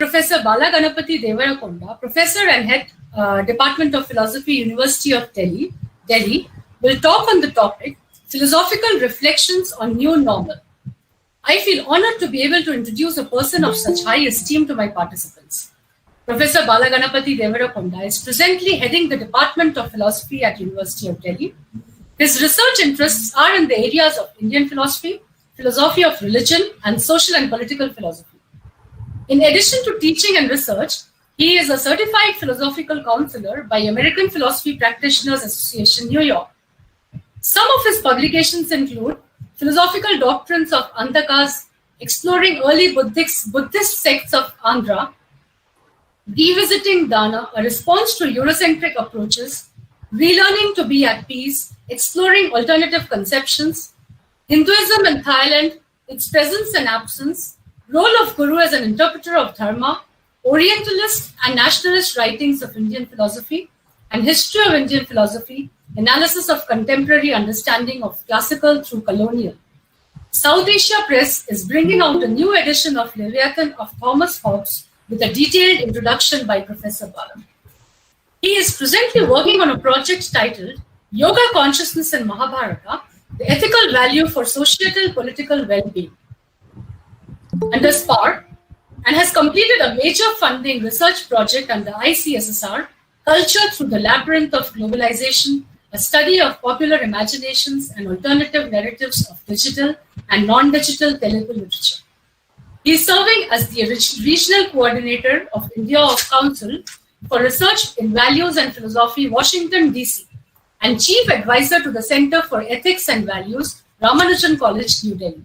Professor Balaganapati Devarakonda, Professor and Head Department of Philosophy, University of Delhi, will talk on the topic Philosophical Reflections on New Normal. I feel honored to be able to introduce a person of such high esteem to my participants. Professor Balaganapati Devarakonda is presently heading the Department of Philosophy at University of Delhi. His research interests are in the areas of Indian philosophy, philosophy of religion, and social and political philosophy. In addition to teaching and research, he is a certified philosophical counselor by American Philosophy Practitioners Association, New York. Some of his publications include Philosophical Doctrines of Antakas, Exploring Early Buddhist Sects of Andhra, Revisiting Dana, a response to Eurocentric approaches, Relearning to be at Peace, Exploring Alternative Conceptions, Hinduism in Thailand, Its Presence and Absence, Role of Guru as an Interpreter of Dharma, Orientalist and Nationalist Writings of Indian Philosophy, and History of Indian Philosophy, Analysis of Contemporary Understanding of Classical through Colonial. South Asia Press is bringing out a new edition of Leviathan of Thomas Hobbes with a detailed introduction by Professor Bala. He is presently working on a project titled Yoga Consciousness in Mahabharata, the Ethical Value for Societal Political Well-being, under SPAR, and has completed a major funding research project under ICSSR, Culture Through the Labyrinth of Globalization, a study of popular imaginations and alternative narratives of digital and non-digital Telugu literature. He is serving as the Regional Coordinator of India of Council for Research in Values and Philosophy, Washington, D.C., and Chief Advisor to the Center for Ethics and Values, Ramanujan College, New Delhi.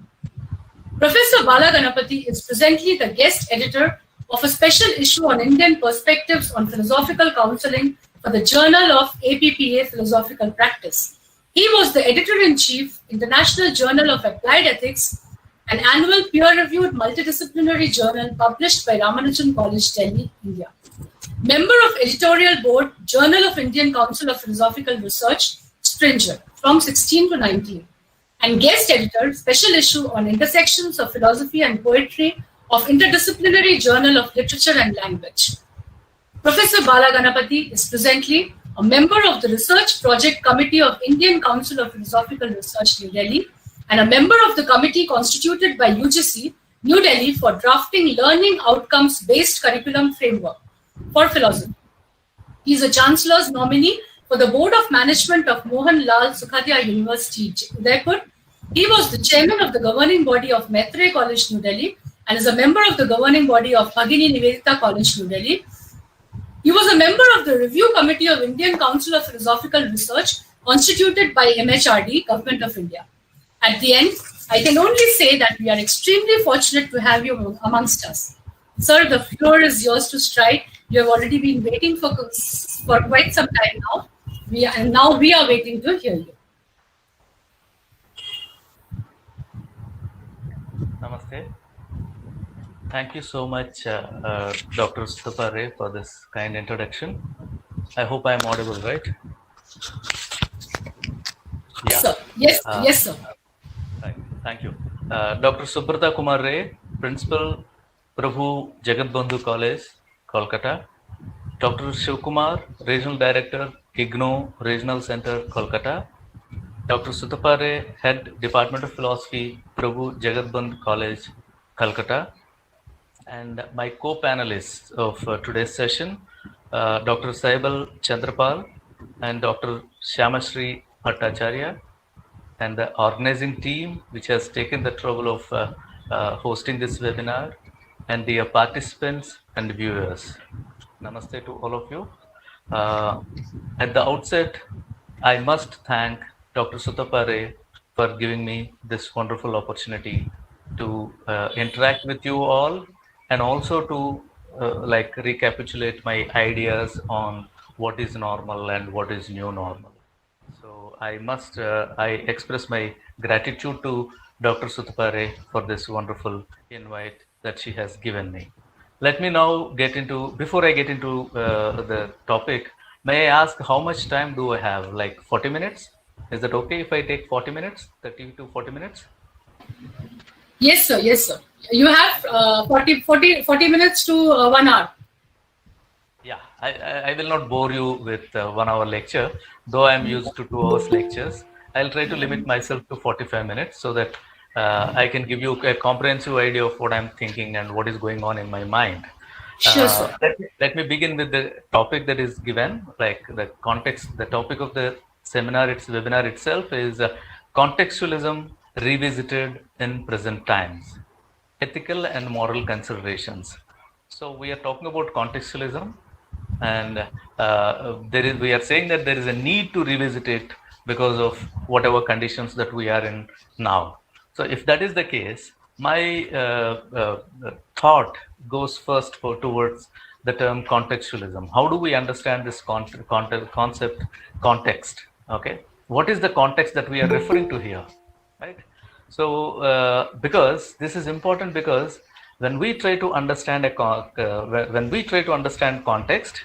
Professor Balaganapati is presently the guest editor of a special issue on Indian perspectives on philosophical counseling for the Journal of APPA Philosophical Practice. He was the editor-in-chief, International Journal of Applied Ethics, an annual peer-reviewed multidisciplinary journal published by Ramanujan College, Delhi, India. Member of Editorial Board, Journal of Indian Council of Philosophical Research, Springer, from 16 to 19. And guest editor, special issue on intersections of philosophy and poetry of Interdisciplinary Journal of Literature and Language. Professor Balaganapati is presently a member of the Research Project Committee of Indian Council of Philosophical Research, New Delhi, and a member of the committee constituted by UGC, New Delhi, for drafting learning outcomes-based curriculum framework for philosophy. He is a Chancellor's nominee for the Board of Management of Mohan Lal Sukhadia University, Udaipur. He was the chairman of the governing body of Maitre College, New Delhi, and is a member of the governing body of Bhagini Nivedita College, New Delhi. He was a member of the Review Committee of Indian Council of Philosophical Research, constituted by MHRD, Government of India. At the end, I can only say that we are extremely fortunate to have you amongst us. Sir, the floor is yours to stride. You have already been waiting for quite some time now. We are waiting to hear you. Namaste. Thank you so much, Dr. Sutapare, for this kind introduction. I hope I am audible, right? Yeah. Sir. Yes, yes, sir. Thank you. Dr. Subrata Kumar Ray, Principal, Prabhu Jagatbandhu College, Kolkata. Dr. Shivkumar, Regional Director, IGNO Regional Center, Kolkata. Dr. Sutapare, Head Department of Philosophy, Prabhu Jagatbandhu College, Kolkata. And my co-panelists of today's session, Dr. Saibal Chandrapal and Dr. Shyamashri Bhattacharya, and the organizing team which has taken the trouble of hosting this webinar, and the participants and viewers. Namaste to all of you. At the outset, I must thank Dr. Sutapare for giving me this wonderful opportunity to interact with you all, and also to recapitulate my ideas on what is normal and what is new normal. So I express my gratitude to Dr. Sutapare for this wonderful invite that she has given me. Let me now before I get into the topic, may I ask how much time do I have? Like 40 minutes? Is that okay if I take 40 minutes, 30 to 40 minutes? Yes, sir. Yes, sir. You have 40 minutes to 1 hour. Yeah, I will not bore you with 1 hour lecture, though I'm used to 2 hours lectures. I'll try to limit myself to 45 minutes so that I can give you a comprehensive idea of what I'm thinking and what is going on in my mind. Sure, sir. Let me begin with the topic that is given, like the context. The topic of the seminar, its webinar itself is contextualism revisited in present times, ethical and moral considerations. So we are talking about contextualism, and we are saying that there is a need to revisit it because of whatever conditions that we are in now. So if that is the case, my thought goes first towards the term contextualism. How do we understand this concept, context? Okay, what is the context that we are referring to here, right? So because this is important, because when we try to understand when we try to understand context,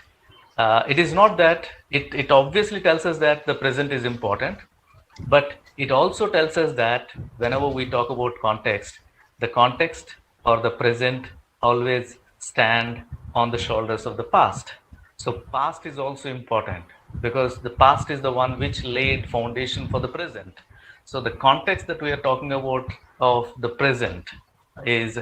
it is not that it obviously tells us that the present is important, but it also tells us that whenever we talk about context, the context or the present always stand on the shoulders of the past. So past is also important because the past is the one which laid foundation for the present. So the context that we are talking about of the present is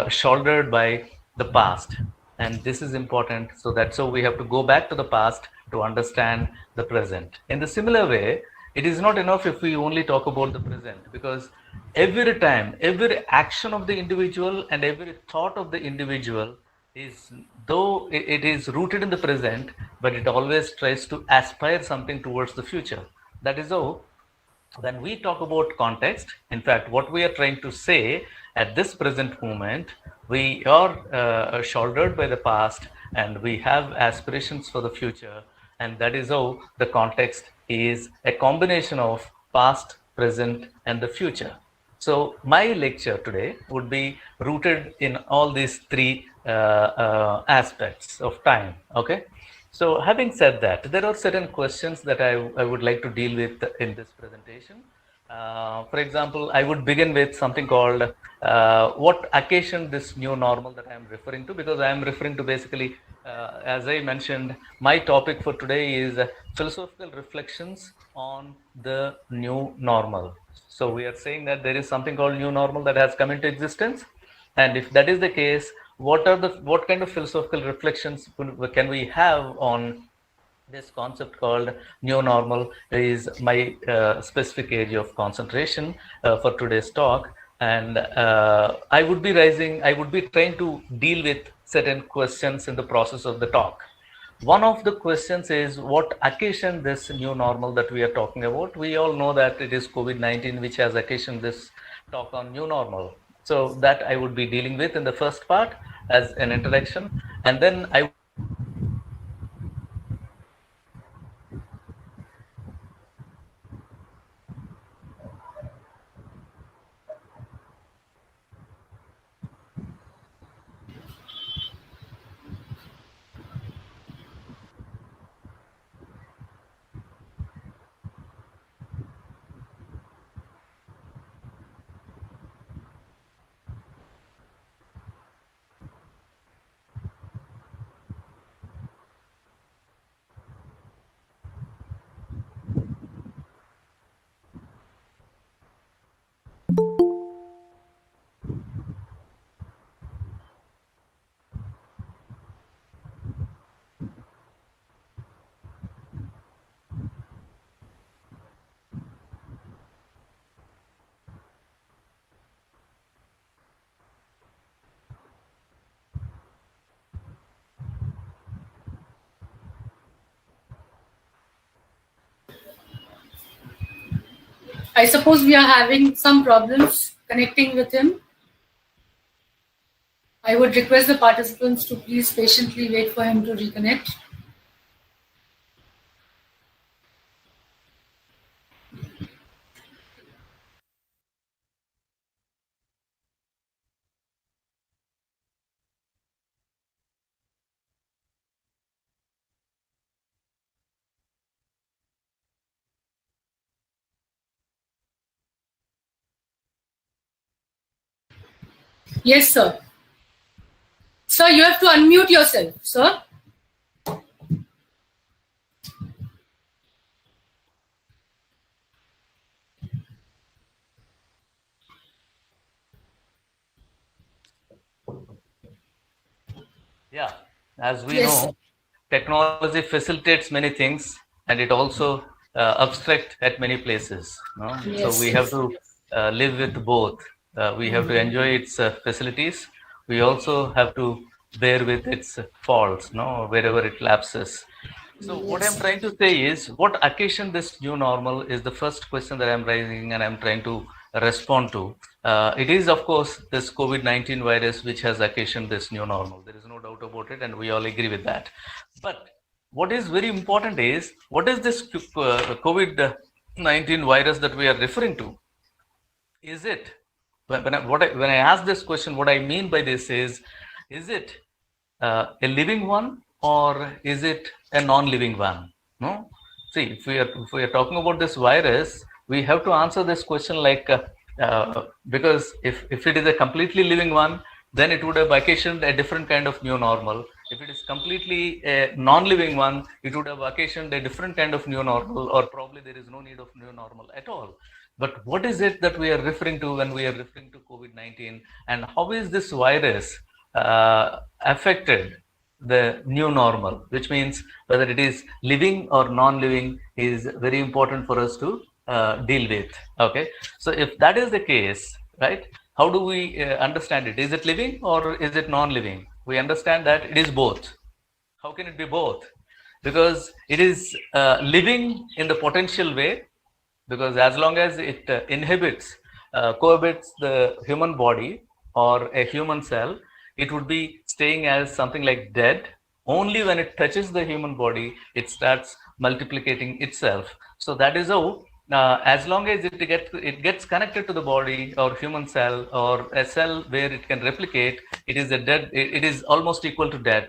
shouldered by the past, and this is important. So that's so we have to go back to the past to understand the present. In the similar way, it is not enough if we only talk about the present, because every time, every action of the individual and every thought of the individual is, though it is rooted in the present, but it always tries to aspire something towards the future. That is how when we talk about context, in fact, what we are trying to say at this present moment, we are shouldered by the past and we have aspirations for the future. And that is how the context is a combination of past, present, and the future. So my lecture today would be rooted in all these three aspects of time. Okay. So having said that, there are certain questions that I would like to deal with in this presentation. For example, I would begin with something called what occasioned this new normal that I am referring to, because I am referring to basically, as I mentioned, my topic for today is philosophical reflections on the new normal. So we are saying that there is something called new normal that has come into existence, and if that is the case, what kind of philosophical reflections can we have on this concept called new normal? Is my specific area of concentration for today's talk, and I would be trying to deal with certain questions in the process of the talk. One of the questions is what occasioned this new normal that we are talking about. We all know that it is COVID-19 which has occasioned this talk on new normal. So that I would be dealing with in the first part as an introduction, and then I suppose we are having some problems connecting with him. I would request the participants to please patiently wait for him to reconnect. Yes, sir. Sir, you have to unmute yourself, sir. Yeah, as we Yes, sir. know, technology facilitates many things and it also obstruct at many places. No? So Yes, we have yes. to live with both. We have to enjoy its facilities. We also have to bear with its faults, no, wherever it lapses. So what I'm Yes. trying to say is, what occasion this new normal is the first question that I'm raising and I'm trying to respond to. It is, of course, this COVID-19 virus which has occasioned this new normal. There is no doubt about it, and we all agree with that. But what is very important is, what is this COVID-19 virus that we are referring to? Is it, when I ask this question, what I mean by this is it a living one or is it a non-living one? No. See, if we are talking about this virus, we have to answer this question like because if it is a completely living one, then it would have occasioned a different kind of new normal. If it is completely a non-living one, it would have occasioned a different kind of new normal, or probably there is no need of new normal at all. But what is it that we are referring to when we are referring to COVID-19, and how is this virus affected the new normal, which means whether it is living or non-living is very important for us to deal with. Okay, so if that is the case, right, how do we understand it? Is it living or is it non-living? We understand that it is both. How can it be both? Because it is living in the potential way, because as long as it cohabits the human body or a human cell, it would be staying as something like dead. Only when it touches the human body, it starts multiplicating itself. So that is how, as long as it gets connected to the body or human cell or a cell where it can replicate, it is a dead. It is almost equal to dead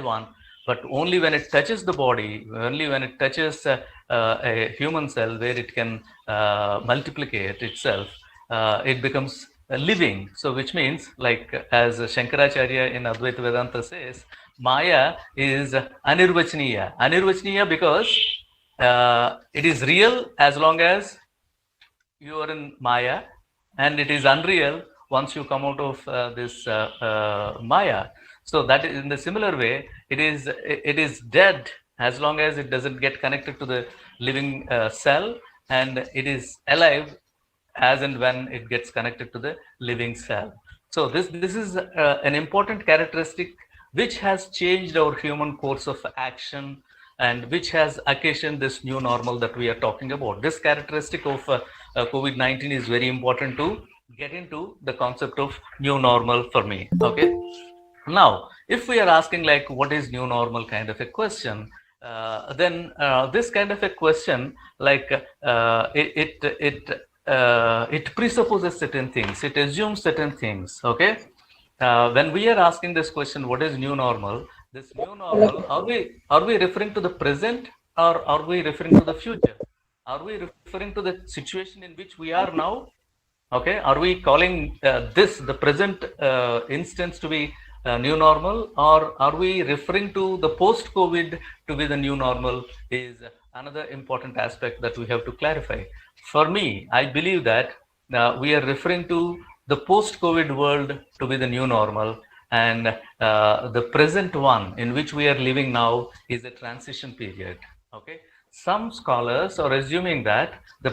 one. But only when it touches the body, only when it touches a human cell where it can multiplicate itself, it becomes living. So which means, like as Shankaracharya in Advaita Vedanta says, Maya is anirvachaniya because it is real as long as you are in Maya, and it is unreal once you come out of this Maya. So that is in the similar way, it is dead as long as it doesn't get connected to the living cell, and it is alive as and when it gets connected to the living cell. So this is an important characteristic which has changed our human course of action and which has occasioned this new normal that we are talking about. This characteristic of COVID-19 is very important to get into the concept of new normal for me. Okay. Now, if we are asking like what is new normal kind of a question, then this kind of a question, like it presupposes certain things, it assumes certain things. Okay, when we are asking this question, what is new normal? This new normal, are we referring to the present or are we referring to the future? Are we referring to the situation in which we are now? Okay, are we calling this the present instance to be new normal, or are we referring to the post-COVID to be the new normal? Is another important aspect that we have to clarify. For me, I believe that we are referring to the post-COVID world to be the new normal, and the present one in which we are living now is a transition period. Okay, some scholars are assuming that the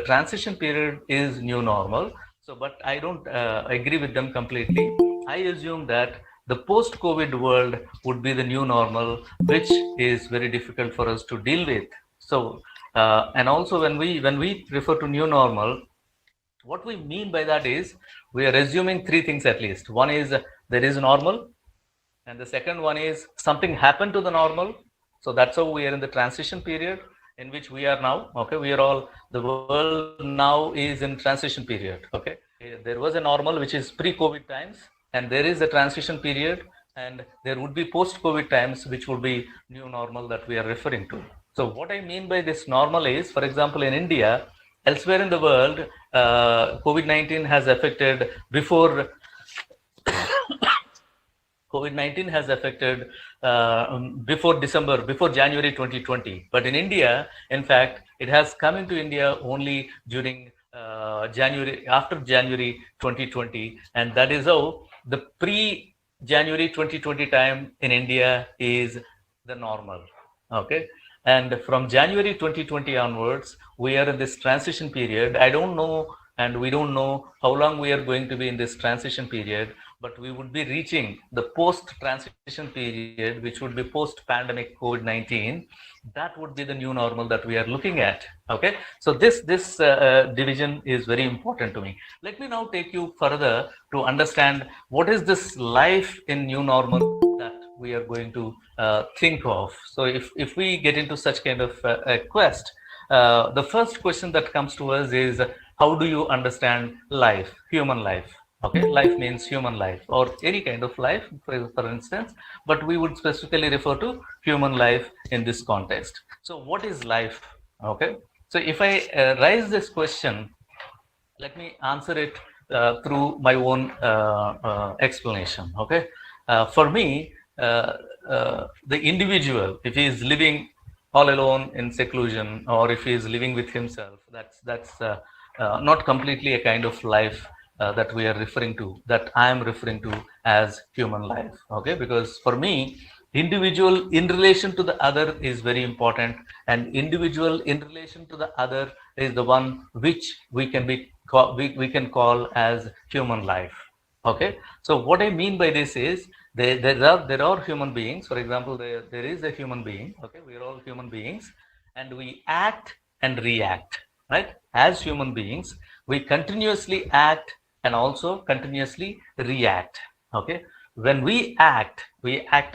transition period is new normal. So, but I don't agree with them completely. I assume that the post-COVID world would be the new normal, which is very difficult for us to deal with. So, and also when we refer to new normal, what we mean by that is we are assuming three things at least. One is there is normal, and the second one is something happened to the normal. So that's how we are in the transition period in which we are now. Okay, we are all, the world now is in transition period. Okay, there was a normal which is pre-COVID times, and there is a transition period, and there would be post-COVID times which would be new normal that we are referring to. So what I mean by this normal is, for example, in India, elsewhere in the world, COVID-19 has affected before COVID-19 has affected before December, before January 2020. But in India, in fact, it has come into India only during January, after January 2020. And that is how the pre-January 2020 time in India is the normal. Okay. And from January 2020 onwards, we are in this transition period. I don't know, and we don't know how long we are going to be in this transition period, but we would be reaching the post-transition period, which would be post-pandemic COVID-19. That would be the new normal that we are looking at. Okay, so this division is very important to me. Let me now take you further to understand what is this life in new normal that we are going to think of. So if we get into such kind of a quest, the first question that comes to us is, how do you understand life, human life? Okay, life means human life or any kind of life, for instance, but we would specifically refer to human life in this context. So what is life? Okay, so if I raise this question, let me answer it through my own explanation. Okay, for me, the individual, if he is living all alone in seclusion, or if he is living with himself, that's not completely a kind of life that we are referring to, that I am referring to as human life. Okay, because for me, individual in relation to the other is very important, and individual in relation to the other is the one which we can call as human life. Okay, so what I mean by this is, there are human beings. For example, there is a human being. Okay, we are all human beings, and we act and react, right? As human beings, we continuously act and also continuously react. Okay, when we act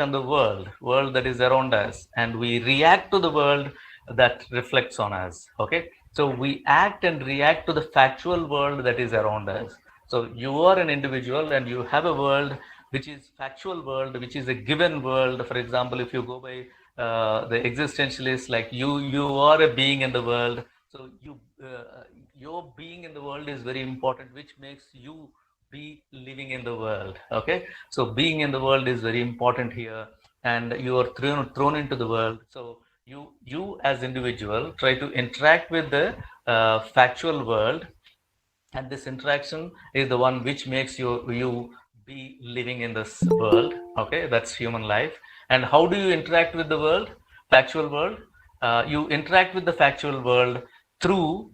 on the world that is around us, and we react to the world that reflects on us. Okay, so we act and react to the factual world that is around us. So you are an individual and you have a world which is factual world, which is a given world. For example, if you go by the existentialists, like you are a being in the world. So your being in the world is very important, which makes you be living in the world. Okay, so being in the world is very important here, and you are thrown into the world. So you as individual try to interact with the factual world, and this interaction is the one which makes you be living in this world. Okay, that's human life. And how do you interact with the world, factual world? You interact with the factual world through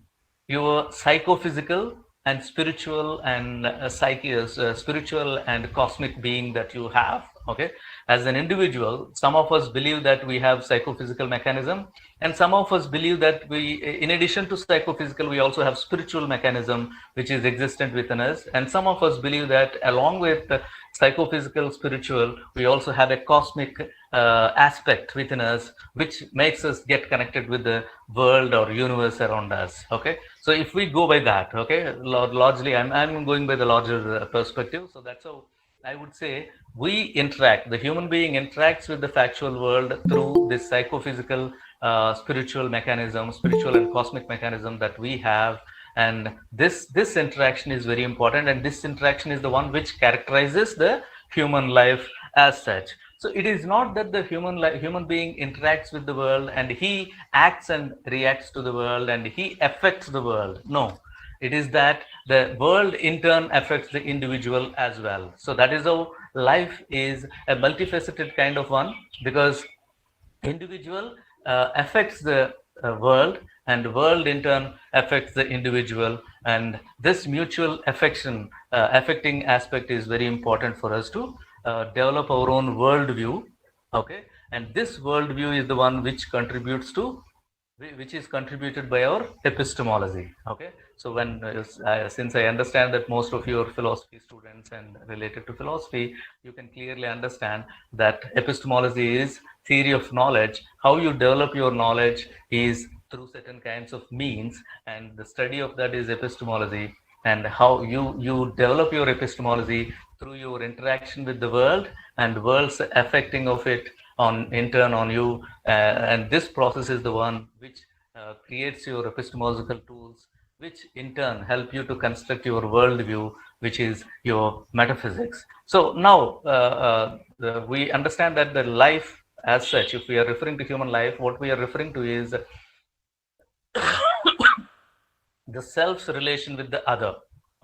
your psychophysical and spiritual and spiritual and cosmic being that you have. Okay, as an individual, some of us believe that we have psychophysical mechanism, and some of us believe that we, in addition to psychophysical, we also have spiritual mechanism which is existent within us. And some of us believe that along with psychophysical, spiritual, we also have a cosmic aspect within us which makes us get connected with the world or universe around us. Okay, so if we go by that, okay, largely I'm going by the larger perspective. So that's how I would say we interact, the human being interacts with the factual world through this psychophysical, spiritual mechanism, spiritual and cosmic mechanism that we have. And this interaction is very important, and this interaction is the one which characterizes the human life as such. So it is not that the human being interacts with the world and he acts and reacts to the world and he affects the world. No, it is that the world in turn affects the individual as well. So that is how life is a multifaceted kind of one, because individual affects the world, and world in turn affects the individual, and this mutual affection affecting aspect is very important for us to develop our own worldview. Okay, and this worldview is the one which is contributed by our epistemology. Okay, so when since I understand that most of you are philosophy students and related to philosophy, you can clearly understand that epistemology is theory of knowledge. How you develop your knowledge is through certain kinds of means, and the study of that is epistemology. And how you develop your epistemology through your interaction with the world and world's affecting of it on in turn on you, and this process is the one which creates your epistemological tools which in turn help you to construct your worldview, which is your metaphysics. So now we understand that the life as such, if we are referring to human life, what we are referring to is the self's relation with the other.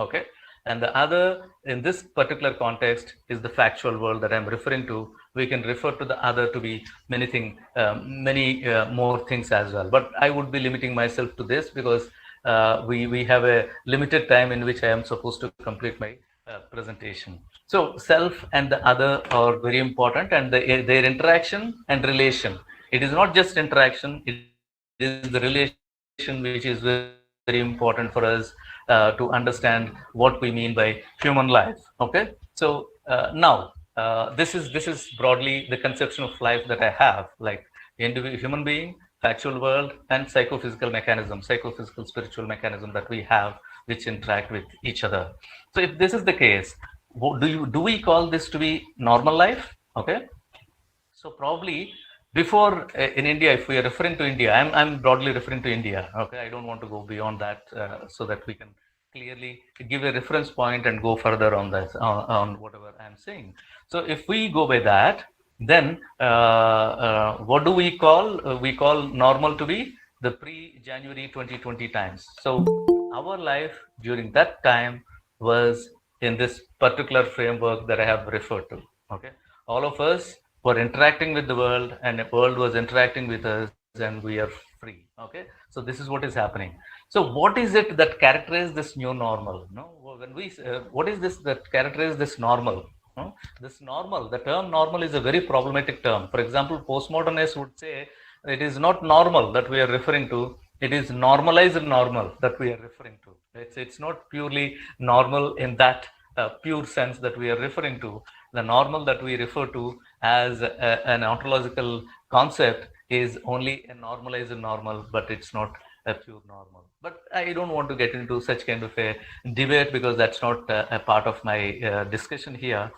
Okay, and the other in this particular context is the factual world that I'm referring to. We can refer to the other to be many more things as well, but I would be limiting myself to this because we have a limited time in which I am supposed to complete my presentation. So self and the other are very important, and their interaction and relation. It is not just interaction, it is the relation which is very important for us to understand what we mean by human life. Okay, so now this is broadly the conception of life that I have, like human being, factual world, and psychophysical spiritual mechanism that we have, which interact with each other. So if this is the case, do we call this to be normal life? Okay, so probably before in India, if we are referring to India, I'm broadly referring to India. Okay, I don't want to go beyond that so that we can clearly give a reference point and go further on this on whatever I'm saying. So if we go by that, then what do we call? We call normal to be the pre-January 2020 times. So our life during that time was in this particular framework that I have referred to. Okay, all of us were interacting with the world, and the world was interacting with us, and we are free. Okay, so this is what is happening. So what is it that characterizes this new normal? No, when we what is this that characterizes this normal? No? This normal, the term normal is a very problematic term. For example, postmodernists would say it is not normal that we are referring to, it is normalized normal that we are referring to. It's not purely normal in that pure sense that we are referring to. The normal that we refer to as an ontological concept is only a normalized normal, but it's not a pure normal. But I don't want to get into such kind of a debate because that's not a part of my discussion here.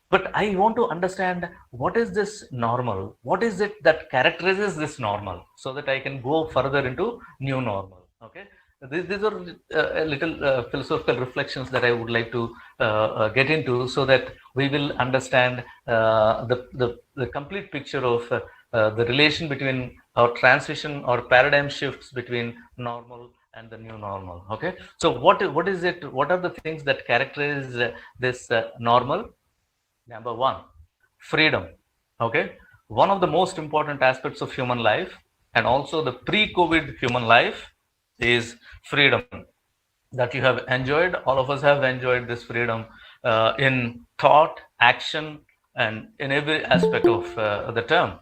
But I want to understand what is this normal? What is it that characterizes this normal so that I can go further into new normal? Okay. These are a little philosophical reflections that I would like to get into so that we will understand the complete picture of the relation between our transition or paradigm shifts between normal and the new normal. Okay, so what is it? What are the things that characterize this normal? Number one, freedom. Okay, one of the most important aspects of human life and also the pre-COVID human life is freedom that you have enjoyed. All of us have enjoyed this freedom in thought, action, and in every aspect of the term.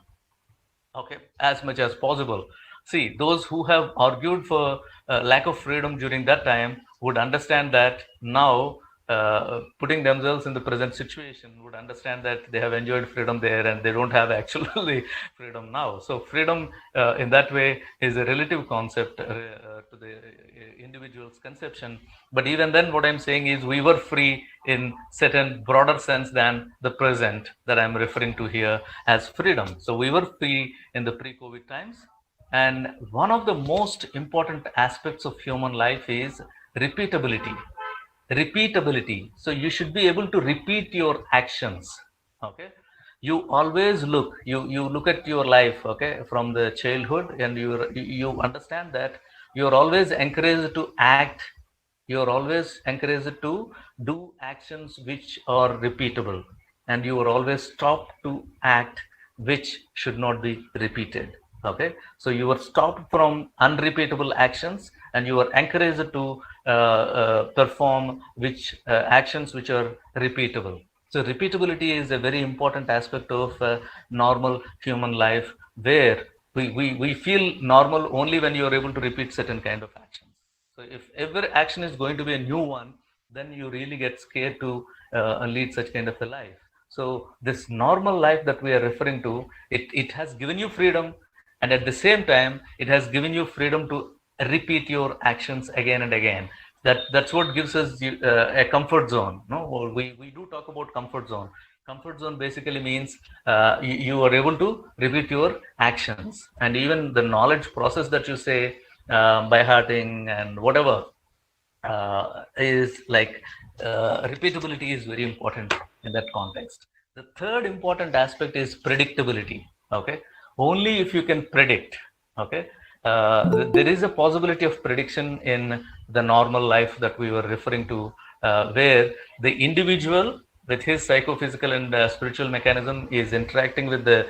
Okay, as much as possible. See, those who have argued for lack of freedom during that time would understand that now, putting themselves in the present situation, would understand that they have enjoyed freedom there and they don't have actually freedom now. So freedom in that way is a relative concept to the individual's conception. But even then, what I'm saying is we were free in certain broader sense than the present that I'm referring to here as freedom. So we were free in the pre-COVID times. And one of the most important aspects of human life is repeatability. So you should be able to repeat your actions. Okay, you always look, you look at your life, okay, from the childhood, and you understand that you're always encouraged to act, you're always encouraged to do actions which are repeatable, and you are always stopped to act which should not be repeated. Okay, so you are stopped from unrepeatable actions and you are encouraged to perform actions which are repeatable. So repeatability is a very important aspect of normal human life, where we feel normal only when you are able to repeat certain kind of actions. So if every action is going to be a new one, then you really get scared to lead such kind of a life. So this normal life that we are referring to, it has given you freedom, and at the same time, it has given you freedom to repeat your actions again and again. That's what gives us a comfort zone. No, we do talk about comfort zone. Comfort zone basically means you are able to repeat your actions, and even the knowledge process that you say by hearting and whatever is like repeatability is very important in that context. The third important aspect is predictability. Okay, only if you can predict. Okay, there is a possibility of prediction in the normal life that we were referring to, where the individual with his psychophysical and spiritual mechanism is interacting with the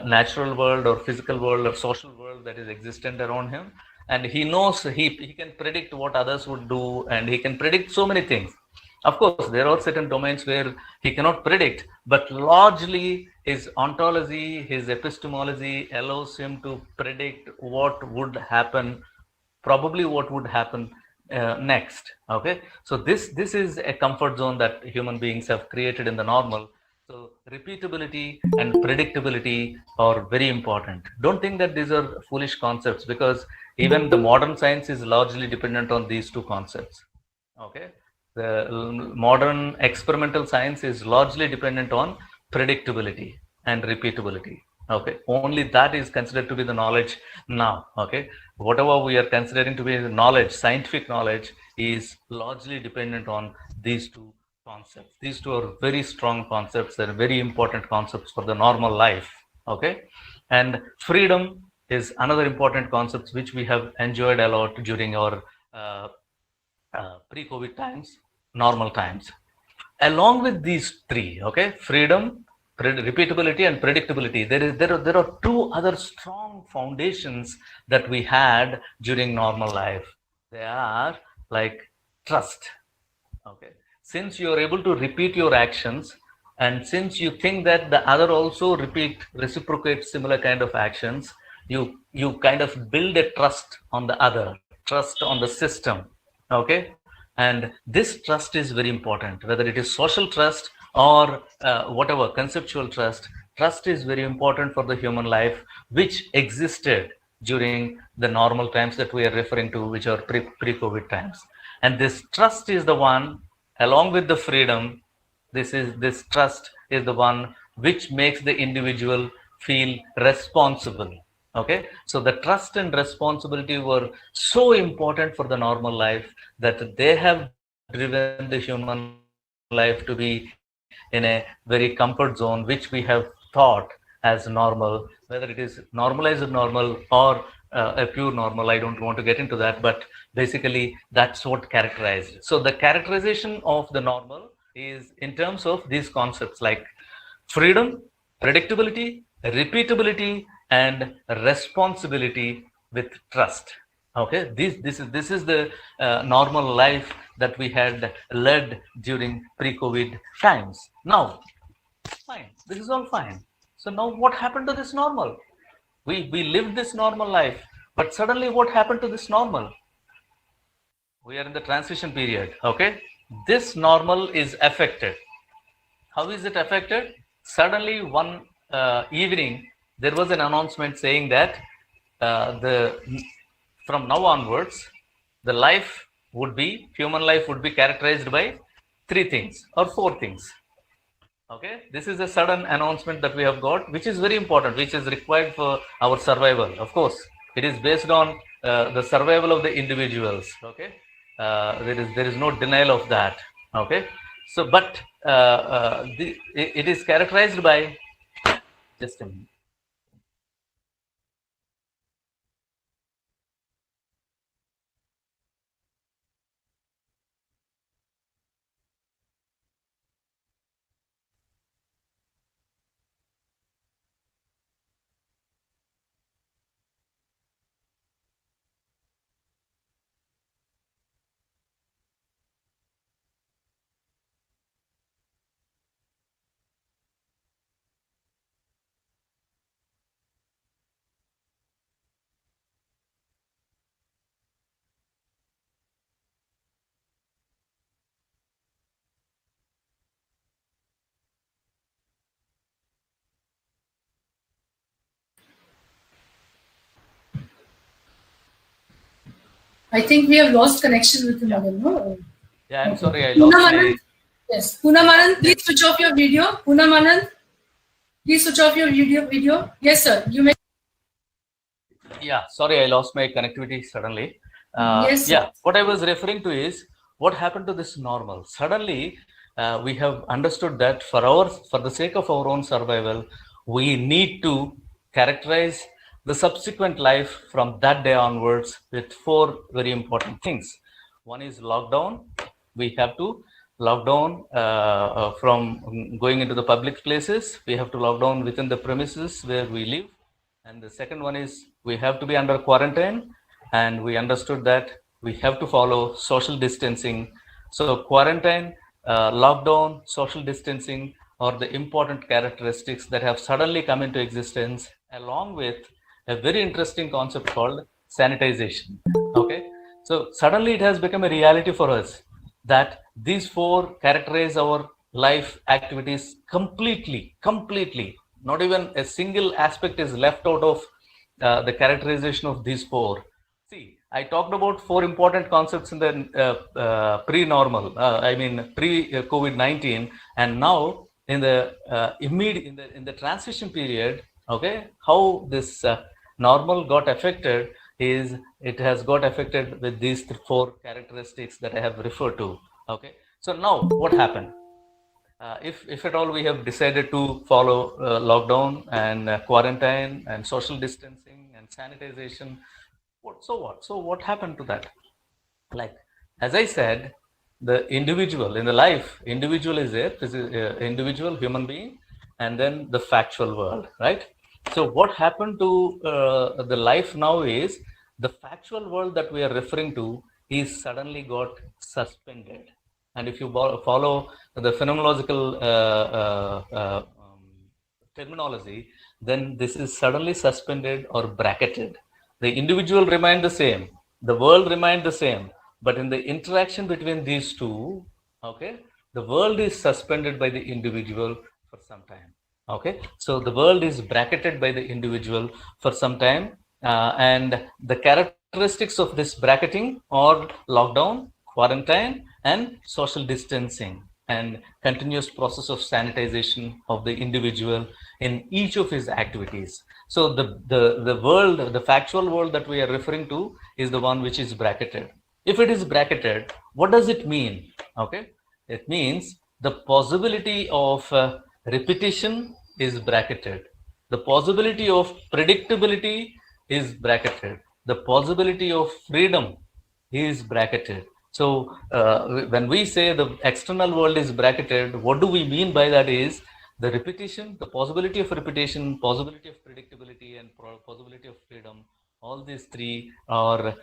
natural world or physical world or social world that is existent around him, and he knows he can predict what others would do, and he can predict so many things. Of course, there are certain domains where he cannot predict, but largely his ontology, his epistemology allows him to predict what would happen, probably what would happen next. Okay, so this is a comfort zone that human beings have created in the normal. So repeatability and predictability are very important. Don't think that these are foolish concepts, because even the modern science is largely dependent on these two concepts. Okay, the modern experimental science is largely dependent on predictability and repeatability. Okay, only that is considered to be the knowledge now. Okay, whatever we are considering to be the knowledge, scientific knowledge, is largely dependent on these two concepts. These two are very strong concepts. They're very important concepts for the normal life. Okay, and freedom is another important concept which we have enjoyed a lot during our pre-COVID times, normal times. Along with these three, okay, freedom, repeatability, and predictability, there are two other strong foundations that we had during normal life. They are like trust. Okay, since you are able to repeat your actions, and since you think that the other also reciprocate similar kind of actions, you kind of build a trust on the other, trust on the system. Okay, and this trust is very important, whether it is social trust or whatever conceptual trust. Trust is very important for the human life, which existed during the normal times that we are referring to, which are pre-COVID times. And this trust is the one, along with the freedom, this trust is the one which makes the individual feel responsible. Okay, so the trust and responsibility were so important for the normal life that they have driven the human life to be in a very comfort zone, which we have thought as normal, whether it is normalized normal or a pure normal. I don't want to get into that, but basically that's what characterized. So the characterization of the normal is in terms of these concepts like freedom, predictability, repeatability, and responsibility with trust. Okay, this is the normal life that we had led during pre-COVID times. Now, fine, this is all fine. So now what happened to this normal? We lived this normal life, but suddenly what happened to this normal? We are in the transition period. Okay, this normal is affected. How is it affected? Suddenly one evening there was an announcement saying that from now onwards the human life would be characterized by 3 things or 4 things. Okay, this is a sudden announcement that we have got, which is very important, which is required for our survival. Of course, it is based on the survival of the individuals. Okay, there is no denial of that. Okay, so but it is characterized by, just a minute. I think we have lost connection with him again, no? Yeah, I'm sorry, I lost my... Yes, Poonam Anand, please switch off your video. Poonam Anand, please switch off your video. Yes, sir, you may. Yeah, sorry, I lost my connectivity suddenly. Yes, sir. Yeah, what I was referring to is what happened to this normal. Suddenly, we have understood that for the sake of our own survival, we need to characterize the subsequent life from that day onwards with four very important things. One is lockdown. We have to lock down from going into the public places. We have to lock down within the premises where we live. And the second one is we have to be under quarantine, and we understood that we have to follow social distancing. So quarantine, lockdown, social distancing are the important characteristics that have suddenly come into existence, along with a very interesting concept called sanitization. Okay, so suddenly it has become a reality for us that these four characterize our life activities completely. Not even a single aspect is left out of the characterization of these four. See, I talked about four important concepts in the pre-normal, pre-COVID-19, and now in the immediate in the transition period. Okay, how this normal got affected is it has got affected with these four characteristics that I have referred to. Okay, so now what happened? If at all we have decided to follow lockdown and quarantine and social distancing and sanitization, so what happened to that? Like, as I said, the individual in the life, individual is there, this is individual human being, and then the factual world, right? So what happened to the life now is the factual world that we are referring to is suddenly got suspended. And if you follow the phenomenological terminology, then this is suddenly suspended or bracketed. The individual remained the same, the world remained the same, but in the interaction between these two, okay, the world is suspended by the individual for some time. Okay, so the world is bracketed by the individual for some time, and the characteristics of this bracketing are lockdown, quarantine, and social distancing, and continuous process of sanitization of the individual in each of his activities. So the world, the factual world that we are referring to is the one which is bracketed. If it is bracketed, what does it mean? Okay, it means the possibility of repetition is bracketed. The possibility of predictability is bracketed. The possibility of freedom is bracketed. So when we say the external world is bracketed, what do we mean by that is the repetition, the possibility of repetition, possibility of predictability, and possibility of freedom. All these three are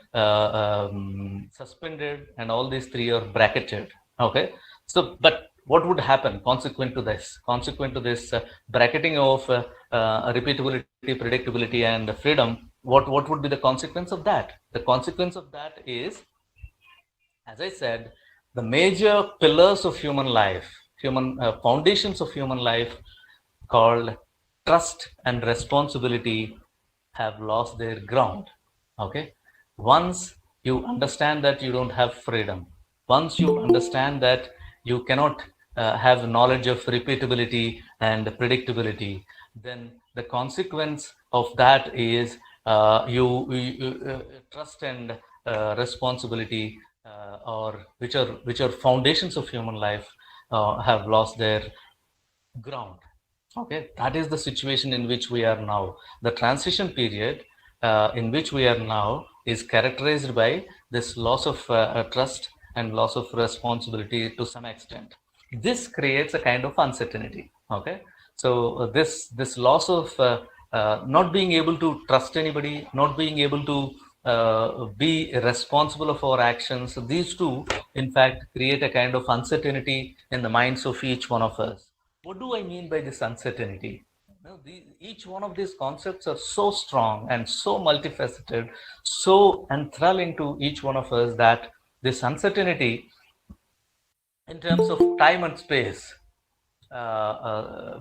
suspended, and all these three are bracketed. Okay, so but what would happen consequent to this? Consequent to this bracketing of repeatability, predictability, and freedom, what would be the consequence of that? The consequence of that is, as I said, the major pillars of human life, human foundations of human life, called trust and responsibility, have lost their ground. Okay, once you understand that you don't have freedom, once you understand that you cannot have knowledge of repeatability and predictability, then the consequence of that is trust and responsibility, or which are foundations of human life, have lost their ground. Okay, that is the situation in which we are now. The transition period in which we are now is characterized by this loss of trust and loss of responsibility to some extent. This creates a kind of uncertainty. Okay, so this loss of not being able to trust anybody, not being able to be responsible of our actions, these two in fact create a kind of uncertainty in the minds of each one of us. What do I mean by this uncertainty? Each one of these concepts are so strong and so multifaceted, so enthralling to each one of us, that this uncertainty in terms of time and space,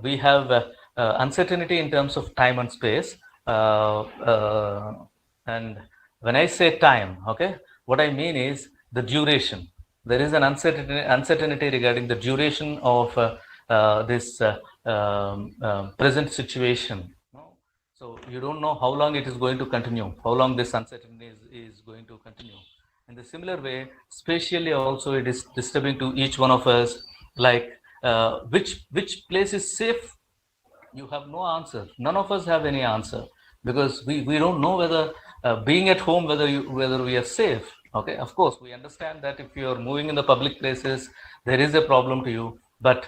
we have uncertainty in terms of time and space, and when I say time, okay, what I mean is the duration. There is an uncertainty regarding the duration of this present situation. So you don't know how long it is going to continue, how long this uncertainty is going to continue. In the similar way, spatially also it is disturbing to each one of us, like which place is safe. You have no answer. None of us have any answer, because we don't know whether being at home, whether we are safe. Okay, of course we understand that if you are moving in the public places, there is a problem to you, but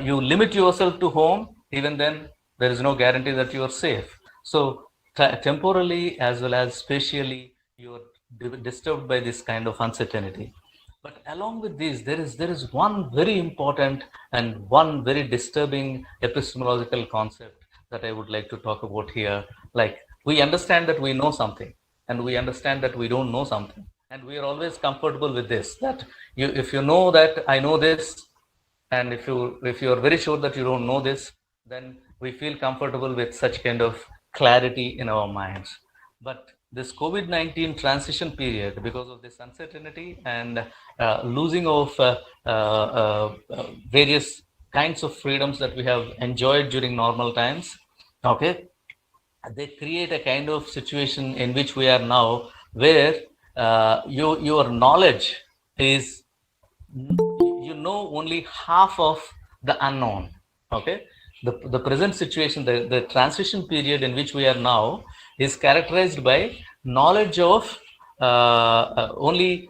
you limit yourself to home. Even then, there is no guarantee that you are safe. So temporally as well as spatially, you are disturbed by this kind of uncertainty. But along with this, there is one very important and one very disturbing epistemological concept that I would like to talk about here. Like, we understand that we know something, and we understand that we don't know something, and we are always comfortable with this. That if you know that I know this, and if you are very sure that you don't know this, then we feel comfortable with such kind of clarity in our minds. But this COVID-19 transition period, because of this uncertainty and losing of various kinds of freedoms that we have enjoyed during normal times, okay, they create a kind of situation in which we are now, where your knowledge is, you know, only half of the unknown. Okay, the present situation, the transition period in which we are now, is characterized by knowledge of only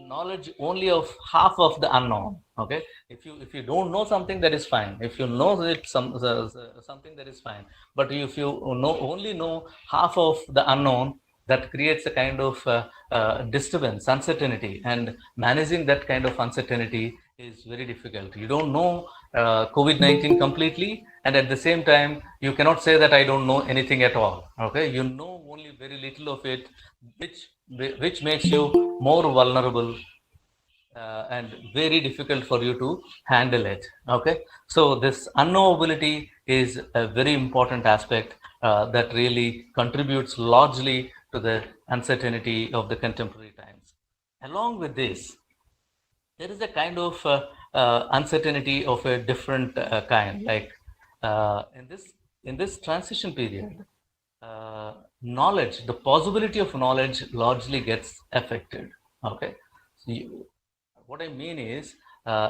knowledge only of half of the unknown. Okay, if you don't know something, that is fine. If you know it something, that is fine. But if you only know half of the unknown, that creates a kind of disturbance, uncertainty, and managing that kind of uncertainty is very difficult. You don't know COVID-19 completely, and at the same time, you cannot say that I don't know anything at all. Okay, you know only very little of it, which makes you more vulnerable and very difficult for you to handle it. Okay, so this unknowability is a very important aspect that really contributes largely to the uncertainty of the contemporary times. Along with this, there is a kind of uncertainty of a different kind. Like in this transition period, knowledge, the possibility of knowledge largely gets affected. Okay, so what I mean is,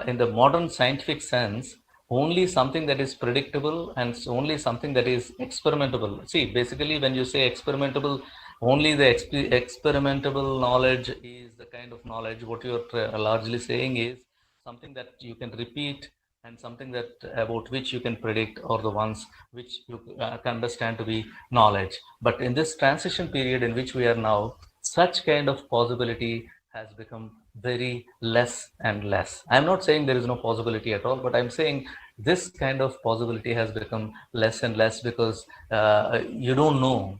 in the modern scientific sense, only something that is predictable and only something that is experimentable. See, basically, when you say experimentable, only the experimentable knowledge is the kind of knowledge. What you're largely saying is something that you can repeat, and something that about which you can predict, or the ones which you can understand to be knowledge. But in this transition period in which we are now, such kind of possibility has become very less and less. I'm not saying there is no possibility at all, but I'm saying this kind of possibility has become less and less, because you don't know.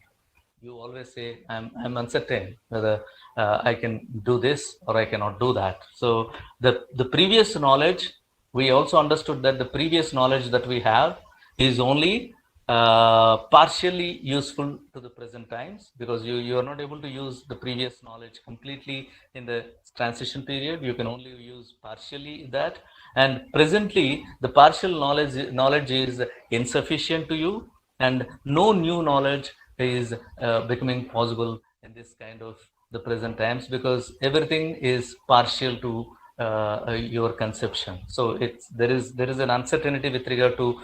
You always say, I'm uncertain whether I can do this or I cannot do that. So the previous knowledge, we also understood that the previous knowledge that we have is only partially useful to the present times, because you are not able to use the previous knowledge completely in the transition period. You can only use partially that, and presently the partial knowledge is insufficient to you, and no new knowledge is becoming possible in this kind of the present times, because everything is partial to your conception. So there is an uncertainty with regard to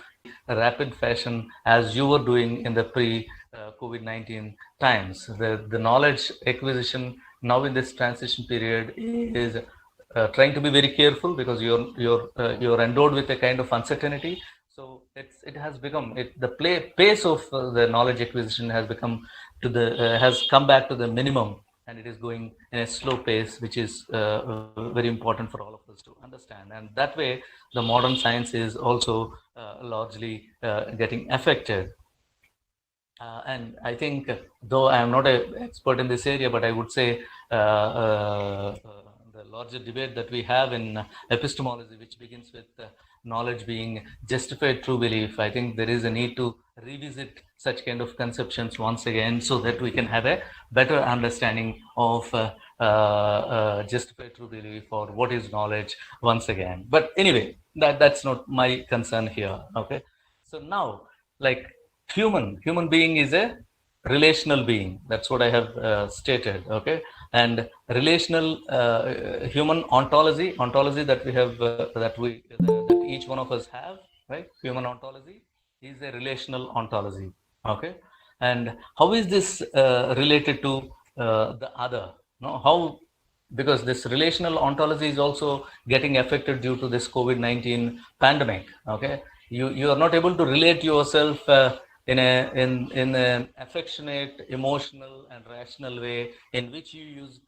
rapid fashion, as you were doing in the pre COVID-19 times. The knowledge acquisition now in this transition period is trying to be very careful, because you're endowed with a kind of uncertainty. So it has become the pace of the knowledge acquisition has come back to the minimum, and it is going in a slow pace, which is very important for all of us to understand. And that way, the modern science is also largely getting affected. And I think, though I am not an expert in this area, but I would say the larger debate that we have in epistemology, which begins with knowledge being justified true belief, I think there is a need to revisit such kind of conceptions once again, so that we can have a better understanding of justified true belief, or what is knowledge once again. But anyway, that's not my concern here. Okay, so now, like, human being is a relational being. That's what I have stated. Okay, and relational human ontology that we have that each one of us have, right? Human ontology is a relational ontology. Okay, and how is this related to the other? No, how, because this relational ontology is also getting affected due to this COVID-19 pandemic. Okay, you are not able to relate yourself in an affectionate, emotional, and rational way in which you used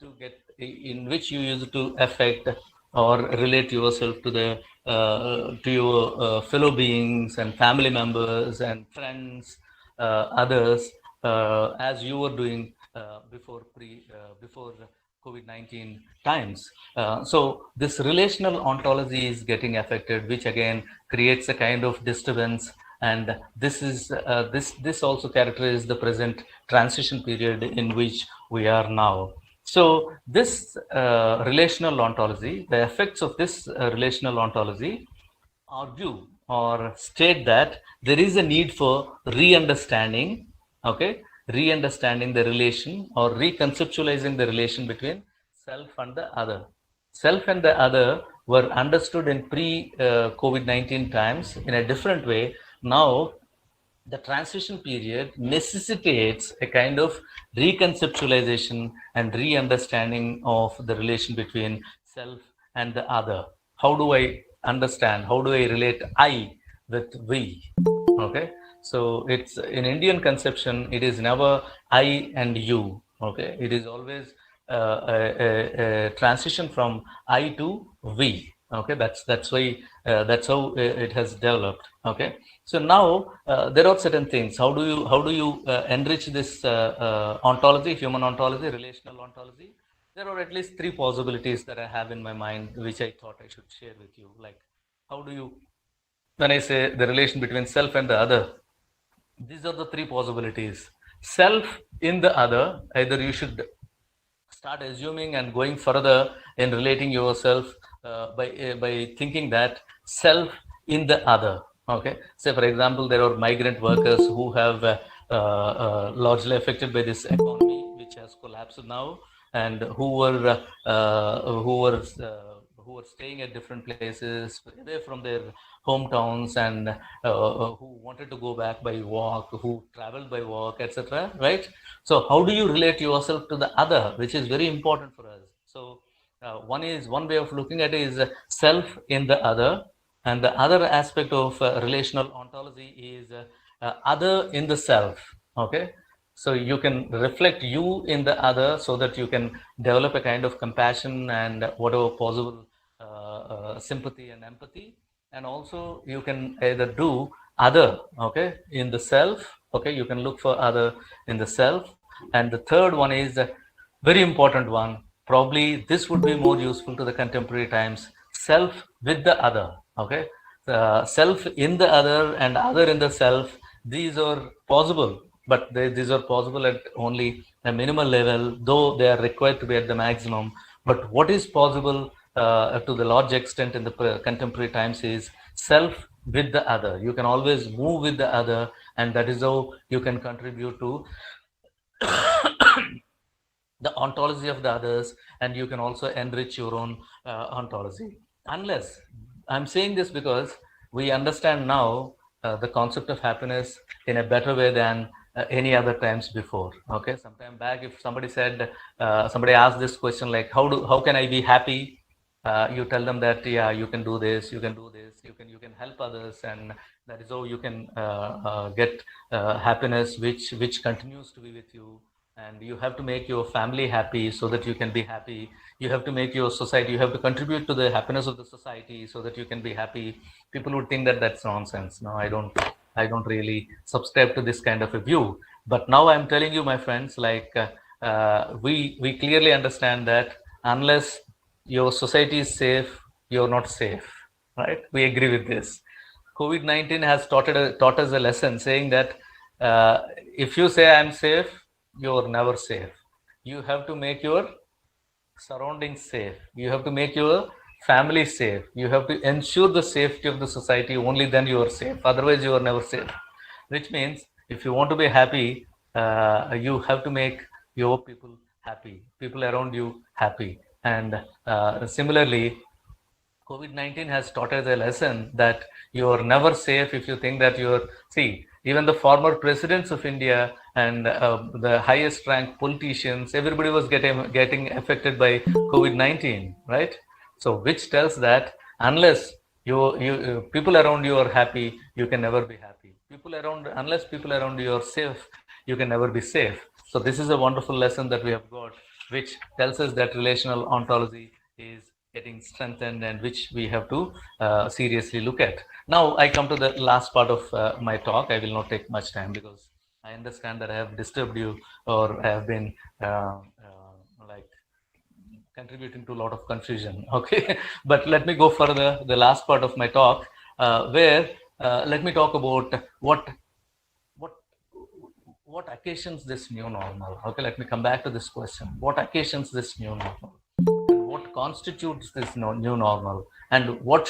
to affect or relate yourself to the to your fellow beings and family members and friends, others, as you were doing before COVID-19 times. So this relational ontology is getting affected, which again creates a kind of disturbance. And this also characterizes the present transition period in which we are now. So this relational ontology, the effects of this relational ontology argue or state that there is a need for re-understanding, okay, re-understanding the relation or reconceptualizing the relation between self and the other. Self and the other were understood in pre-COVID-19 times in a different way. Now the transition period necessitates a kind of reconceptualization and re-understanding of the relation between self and the other. How do I understand? How do I relate I with we? Okay, so it's in Indian conception, it is never I and you. Okay, it is always a transition from I to we. Okay, that's why that's how it has developed. Okay, so now there are certain things. How do you enrich this ontology, human ontology, relational ontology? There are at least three possibilities that I have in my mind, which I thought I should share with you. Like, how do you, when I say the relation between self and the other, these are the three possibilities. Self in the other, either you should start assuming and going further in relating yourself by thinking that self in the other. Okay, say for example, there are migrant workers who have largely affected by this economy, which has collapsed now, and who were staying at different places away from their hometowns, and who wanted to go back by walk, who traveled by walk, etc. Right? So how do you relate yourself to the other, which is very important for us? So one way of looking at it is self in the other, and the other aspect of relational ontology is other in the self. Okay, so you can reflect you in the other so that you can develop a kind of compassion and whatever possible sympathy and empathy. And also you can either do other, okay, in the self. Okay, you can look for other in the self. And the third one is a very important one. Probably this would be more useful to the contemporary times: self with the other. Okay, self in the other and other in the self. These are possible, but these are possible at only a minimal level, though they are required to be at the maximum. But what is possible to the large extent in the contemporary times is self with the other. You can always move with the other, and that is how you can contribute to the ontology of the others, and you can also enrich your own ontology. Unless, I'm saying this because we understand now the concept of happiness in a better way than any other times before. Okay, sometime back, if somebody said, somebody asked this question like, how can I be happy? You tell them that, yeah, you can do this, you can do this, you can help others, and that is how you can get happiness, which continues to be with you. And you have to make your family happy so that you can be happy. You have to make your society, you have to contribute to the happiness of the society so that you can be happy. People would think that that's nonsense. No, I don't really subscribe to this kind of a view. But now I'm telling you, my friends, like we clearly understand that unless your society is safe, you're not safe, right? We agree with this. COVID-19 has taught us a lesson, saying that if you say I'm safe, you're never safe. You have to make your surroundings safe. You have to make your family safe. You have to ensure the safety of the society. Only then you are safe. Otherwise, you are never safe. Which means If you want to be happy, you have to make your people happy, people around you happy. And similarly, COVID-19 has taught us a lesson that you are never safe if you think that you're. See, even the former presidents of India and the highest ranked politicians, everybody was getting affected by COVID-19, right? So, which tells that unless people around you are happy, you can never be happy. Unless people around you are safe, you can never be safe. So, this is a wonderful lesson that we have got, which tells us that relational ontology is getting strengthened and which we have to seriously look at. Now I come to the last part of my talk. I will not take much time because I understand that I have disturbed you or I have been like contributing to a lot of confusion. Okay, but let me go further. The last part of my talk, where let me talk about what what occasions this new normal. Okay, let me come back to this question. What occasions this new normal? What constitutes this new normal, and what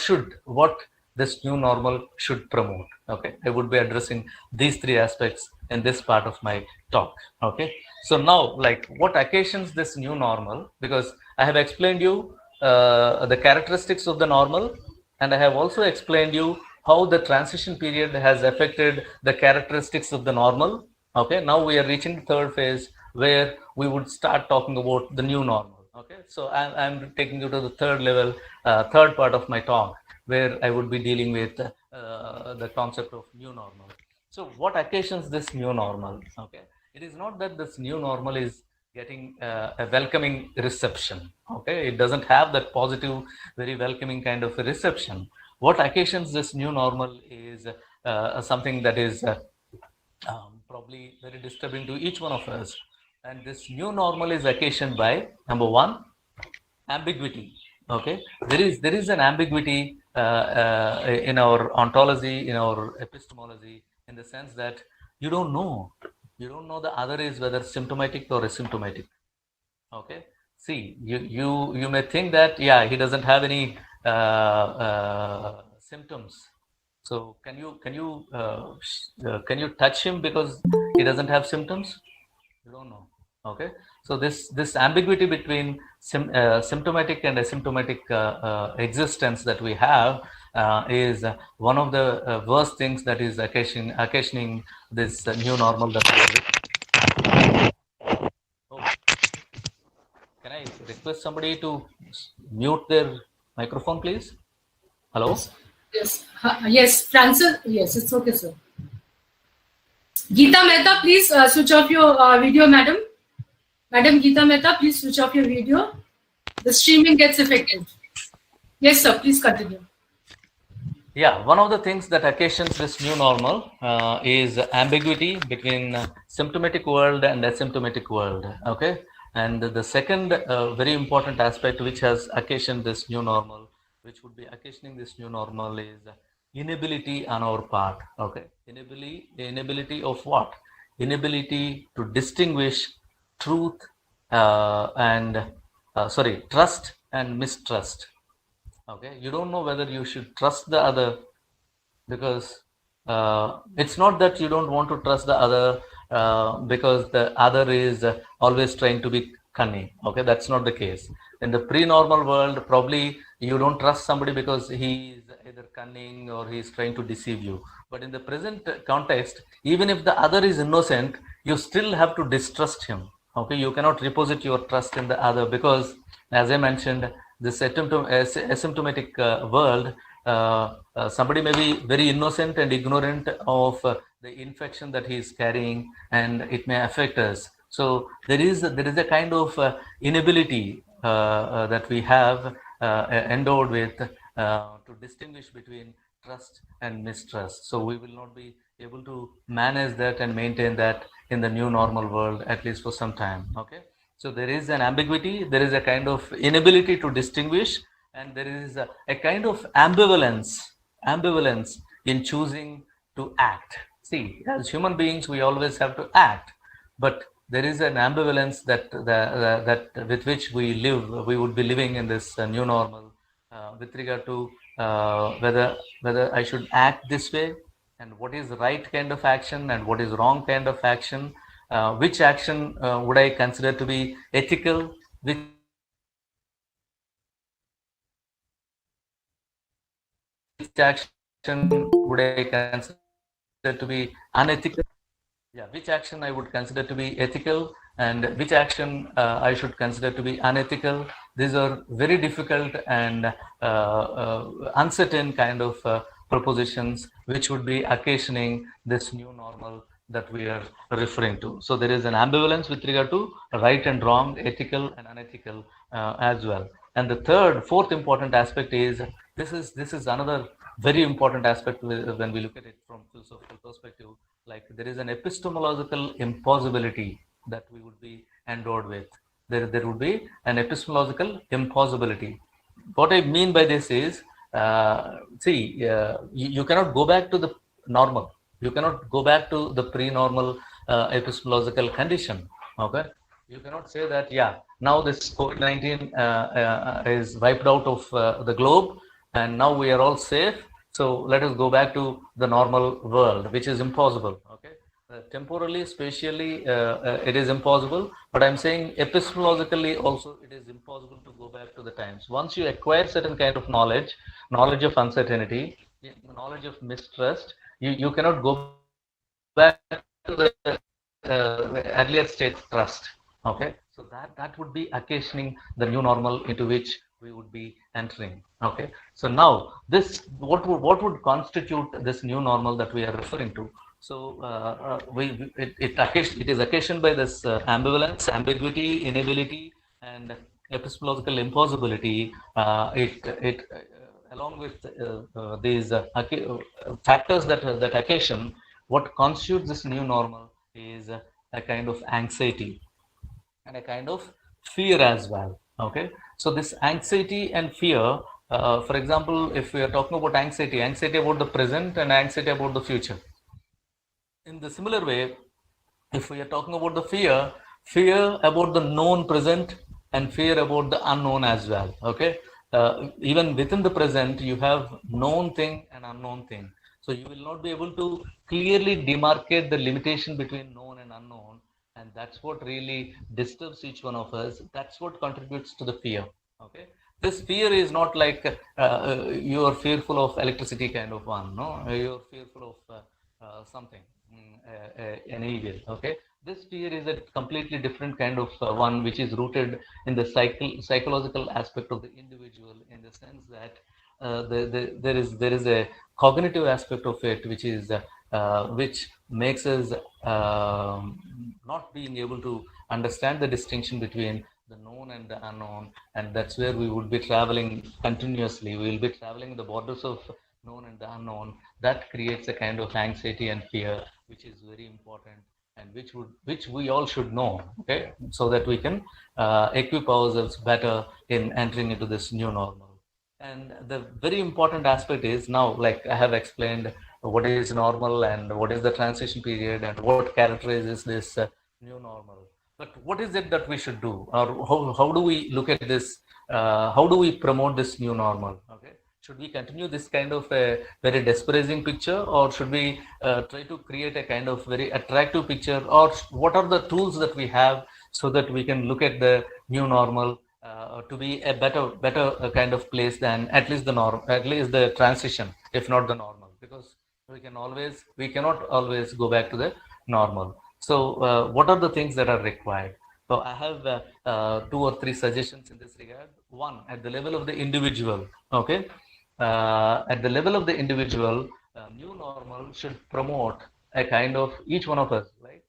this new normal should promote? Okay, I would be addressing these three aspects in this part of my talk. Okay, so now, like, what occasions this new normal? Because I have explained you the characteristics of the normal, and I have also explained you how the transition period has affected the characteristics of the normal. Okay, now we are reaching the third phase where we would start talking about the new normal. Okay, so I'm taking you to the third level, third part of my talk, where I would be dealing with the concept of new normal. So, what occasions this new normal? Okay, it is not that this new normal is getting a welcoming reception. Okay, it doesn't have that positive, very welcoming kind of a reception. What occasions this new normal is something that is probably very disturbing to each one of us. And this new normal is occasioned by, number one, ambiguity. Okay, there is an ambiguity in our ontology, in our epistemology, in the sense that you don't know the other is whether symptomatic or asymptomatic. Okay, see, you may think that, yeah, he doesn't have any symptoms. So can you touch him because he doesn't have symptoms? You don't know. Okay, so this ambiguity between symptomatic and asymptomatic existence that we have is one of the worst things that is occasioning this new normal that we are. Oh, can I request somebody to mute their microphone, please? Hello? Yes, Francis. Yes, it's okay, sir. Geeta Mehta, please switch off your video, madam. Madam Geeta Mehta, please switch off your video. The streaming gets affected. Yes, sir. Please continue. Yeah, one of the things that occasions this new normal is ambiguity between symptomatic world and asymptomatic world. Okay, and the second very important aspect which has occasioned this new normal, which would be occasioning this new normal, is inability on our part. Okay, inability of what? Inability to distinguish truth and trust and mistrust. Okay, you don't know whether you should trust the other, because it's not that you don't want to trust the other because the other is always trying to be cunning. Okay, that's not the case. In the pre-normal world, probably you don't trust somebody because he is either cunning or he is trying to deceive you. But in the present context, even if the other is innocent, you still have to distrust him. Okay, you cannot reposit your trust in the other because, as I mentioned, this asymptomatic world, somebody may be very innocent and ignorant of the infection that he is carrying, and it may affect us. So there is a kind of inability that we have endowed with to distinguish between trust and mistrust. So we will not be able to manage that and maintain that in the new normal world, at least for some time. Okay, so there is an ambiguity, there is a kind of inability to distinguish, and there is a kind of ambivalence in choosing to act. See, as human beings, we always have to act, but there is an ambivalence that with which we would be living in this new normal with regard to whether I should act this way and what is right kind of action and what is wrong kind of action, which action would I consider to be ethical, which action would I consider to be unethical, which action would I consider to be which action I would consider to be ethical and which action I should consider to be unethical. These are very difficult and uncertain kind of propositions which would be occasioning this new normal that we are referring to. So there is an ambivalence with regard to right and wrong, ethical and unethical as well. And the fourth important aspect is this is another very important aspect when we look at it from philosophical perspective. Like there is an epistemological impossibility that we would be endowed with. There would be an epistemological impossibility. What I mean by this is, you cannot go back to the normal. You cannot go back to the pre-normal epistemological condition. Okay, you cannot say that now this COVID-19 is wiped out of the globe and now we are all safe, so let us go back to the normal world, which is impossible. Okay, temporally, spatially, it is impossible, but I'm saying epistemologically also it is impossible to go back to the times. Once you acquire certain kind of knowledge of uncertainty, knowledge of mistrust, you cannot go back to the earlier state of trust. Okay, so that would be occasioning the new normal into which we would be entering. Okay, so now this what would constitute this new normal that we are referring to? So it is occasioned by this ambivalence, ambiguity, inability, and epistemological impossibility. It along with these factors that occasion, what constitutes this new normal is a kind of anxiety and a kind of fear as well. Okay, so this anxiety and fear, for example, if we are talking about anxiety about the present and anxiety about the future. In the similar way, if we are talking about the fear about the known present and fear about the unknown as well. Okay, even within the present, you have known thing and unknown thing. So you will not be able to clearly demarcate the limitation between known and unknown, and that's what really disturbs each one of us. That's what contributes to the fear. Okay, this fear is not like you are fearful of electricity kind of one. No, you're fearful of something, an evil. Okay, this fear is a completely different kind of one, which is rooted in the psychological aspect of the individual, in the sense that there is a cognitive aspect of it, which makes us not being able to understand the distinction between the known and the unknown, and that's where we would be traveling continuously. We will be traveling the borders of known and the unknown. That creates a kind of anxiety and fear, which is very important, and which we all should know. Okay, so that we can equip ourselves better in entering into this new normal. And the very important aspect is, now, like I have explained, what is normal and what is the transition period and what characterizes this new normal. But what is it that we should do, or how do we look at this? How do we promote this new normal? Okay, should we continue this kind of a very disparaging picture, or should we try to create a kind of very attractive picture, or what are the tools that we have so that we can look at the new normal to be a better kind of place than at least the transition, if not the normal, because we cannot always go back to the normal. So what are the things that are required? So I have 2 or 3 suggestions in this regard. One, at the level of the individual. Okay, at the level of the individual, new normal should promote a kind of, each one of us, right?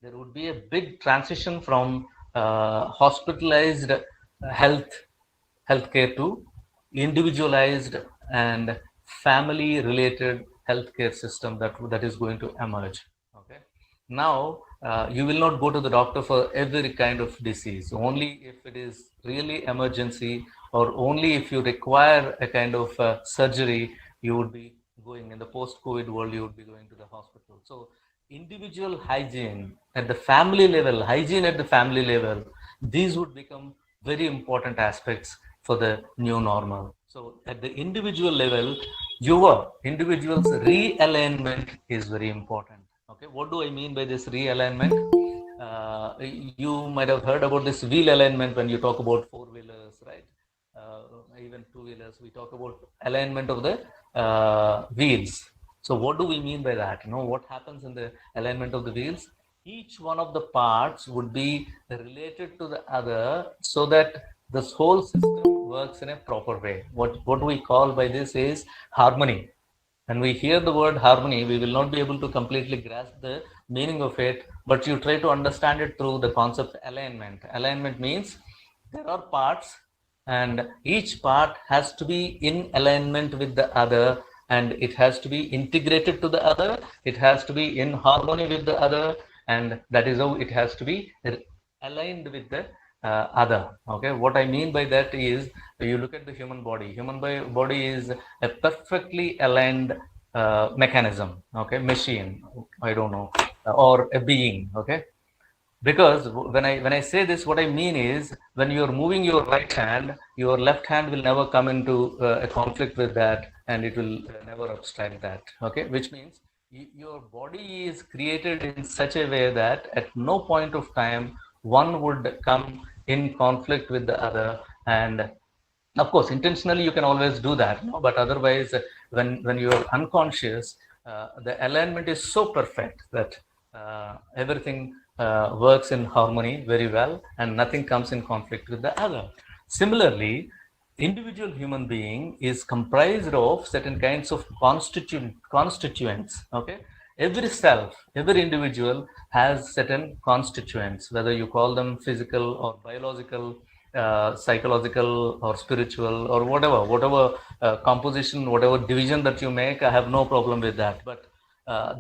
There would be a big transition from hospitalized healthcare to individualized and family related healthcare system that is going to emerge. Okay, now you will not go to the doctor for every kind of disease. Only if it is really emergency, or only if you require a kind of surgery, you would be going, in the post-COVID world, you would be going to the hospital. So individual hygiene at the family level, these would become very important aspects for the new normal. So at the individual level, your individual's realignment is very important. Okay, what do I mean by this realignment? You might have heard about this wheel alignment when you talk about four-wheelers, right? Even two-wheelers, we talk about alignment of the wheels. So what do we mean by that? What happens in the alignment of the wheels? Each one of the parts would be related to the other so that this whole system works in a proper way. What we call by this is harmony. When we hear the word harmony, we will not be able to completely grasp the meaning of it, but you try to understand it through the concept alignment. Alignment means there are parts and each part has to be in alignment with the other, and it has to be integrated to the other, it has to be in harmony with the other, and that is how it has to be aligned with the other. Okay, what I mean by that is, you look at the human body is a perfectly aligned mechanism, okay, machine, I don't know, or a being. Okay, because when I say this, what I mean is, when you're moving your right hand, your left hand will never come into a conflict with that, and it will never obstruct that. Okay, which means your body is created in such a way that at no point of time one would come in conflict with the other. And of course, intentionally you can always do that, no? But otherwise, when you're unconscious, the alignment is so perfect that everything works in harmony very well, and nothing comes in conflict with the other. Similarly, individual human being is comprised of certain kinds of constituents. Okay, every self, every individual has certain constituents, whether you call them physical or biological, psychological or spiritual, or whatever composition, whatever division that you make, I have no problem with that. But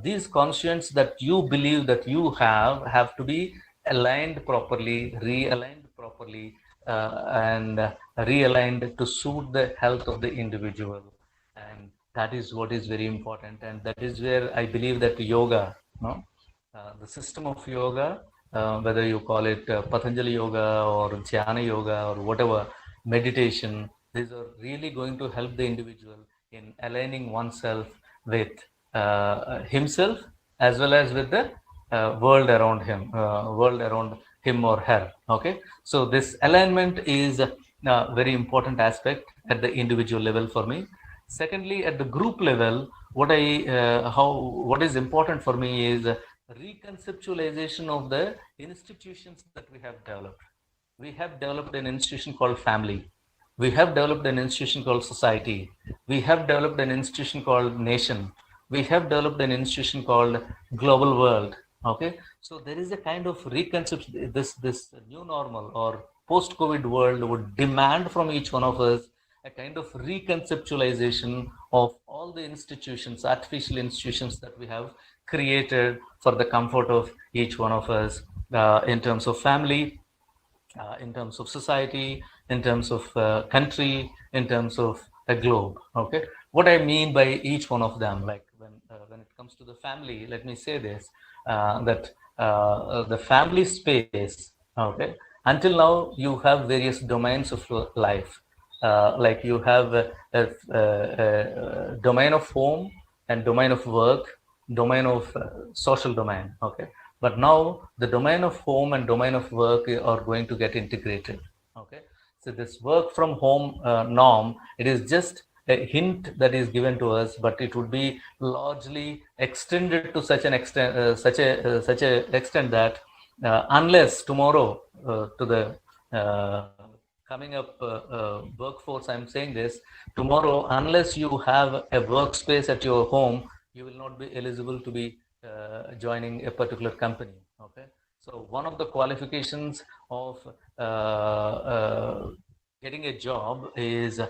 these constituents that you believe that you have to be aligned properly, realigned properly, and realigned to suit the health of the individual. And that is what is very important, and that is where I believe that yoga, the system of yoga, whether you call it Patanjali yoga or Jnana yoga or whatever, meditation, these are really going to help the individual in aligning oneself with himself, as well as with the world around him or her. Okay, so this alignment is a very important aspect at the individual level for me. Secondly, at the group level, what is important for me is reconceptualization of the institutions that we have developed. We have developed an institution called family. We have developed an institution called society. We have developed an institution called nation. We have developed an institution called global world. Okay, so there is a kind of reconception. This new normal or post-COVID world would demand from each one of us a kind of reconceptualization of all the institutions, artificial institutions that we have created for the comfort of each one of us, in terms of family, in terms of society, in terms of country, in terms of a globe. Okay, what I mean by each one of them, like when it comes to the family, let me say this, that the family space, okay, until now you have various domains of life, like you have a domain of home and domain of work, domain of social domain. Okay, but now the domain of home and domain of work are going to get integrated. Okay, so this work from home norm, it is just a hint that is given to us, but it would be largely extended to such an extent, such a extent that unless tomorrow to the coming up workforce, I'm saying this, tomorrow, unless you have a workspace at your home, you will not be eligible to be joining a particular company. Okay, so one of the qualifications of getting a job is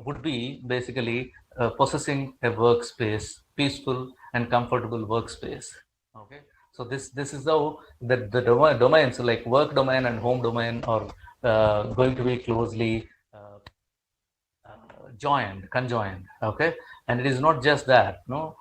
would be basically possessing a workspace, peaceful and comfortable workspace. Okay, so this is how the domains like work domain and home domain are going to be closely conjoined. Okay, and it is not just that. No,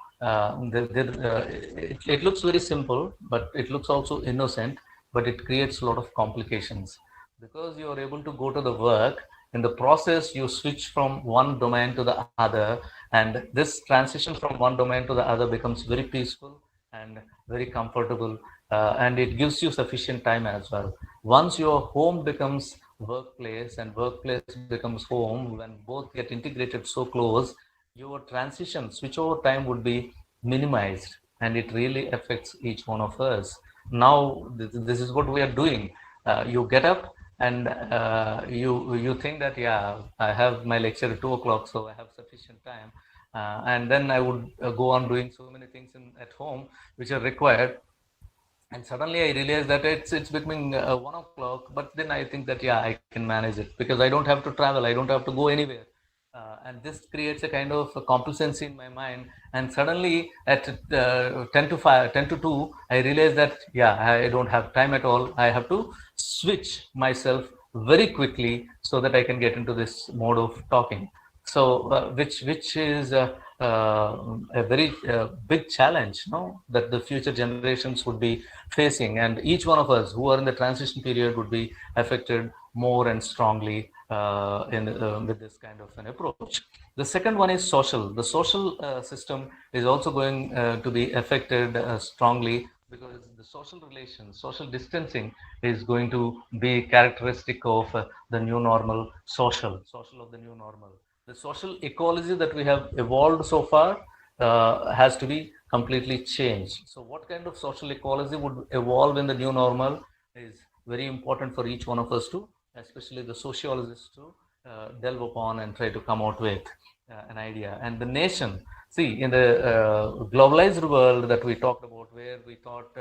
it looks very simple, but it looks also innocent, but it creates a lot of complications, because you are able to go to the work in the process you switch from one domain to the other, and this transition from one domain to the other becomes very peaceful and very comfortable, and it gives you sufficient time as well. Once your home becomes workplace and workplace becomes home, when both get integrated so close, your transition switchover time would be minimized, and it really affects each one of us. Now this is what we are doing. You get up and you think that, yeah, I have my lecture at 2 o'clock, so I have sufficient time, and then I would go on doing so many things at home which are required, and suddenly I realized that it's becoming 1 o'clock. But then I think that, yeah, I can manage it because I don't have to travel, I don't have to go anywhere, and this creates a kind of a complacency in my mind. And suddenly at 10 to 5, 10 to 2, I realized that, yeah, I don't have time at all. I have to switch myself very quickly so that I can get into this mode of talking. So which is a very big challenge, no, that the future generations would be facing, and each one of us who are in the transition period would be affected more and strongly with this kind of an approach. The second one is social. The social system is also going to be affected strongly, because the social relations, social distancing is going to be characteristic of the new normal, social of the new normal. The social ecology that we have evolved so far has to be completely changed. So what kind of social ecology would evolve in the new normal is very important for each one of us to, especially the sociologists, to delve upon and try to come out with an idea. And the nation, see, in the globalized world that we talked about, where we thought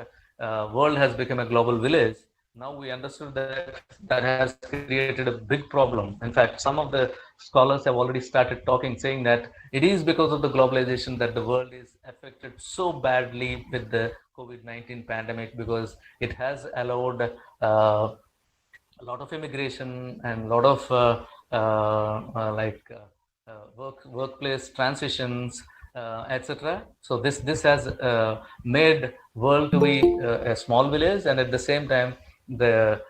world has become a global village, now we understood that that has created a big problem. In fact, some of the scholars have already started talking, saying that it is because of the globalization that the world is affected so badly with the COVID-19 pandemic, because it has allowed a lot of immigration and a lot of workplace transitions, etc. So this has made world to be a small village, and at the same time the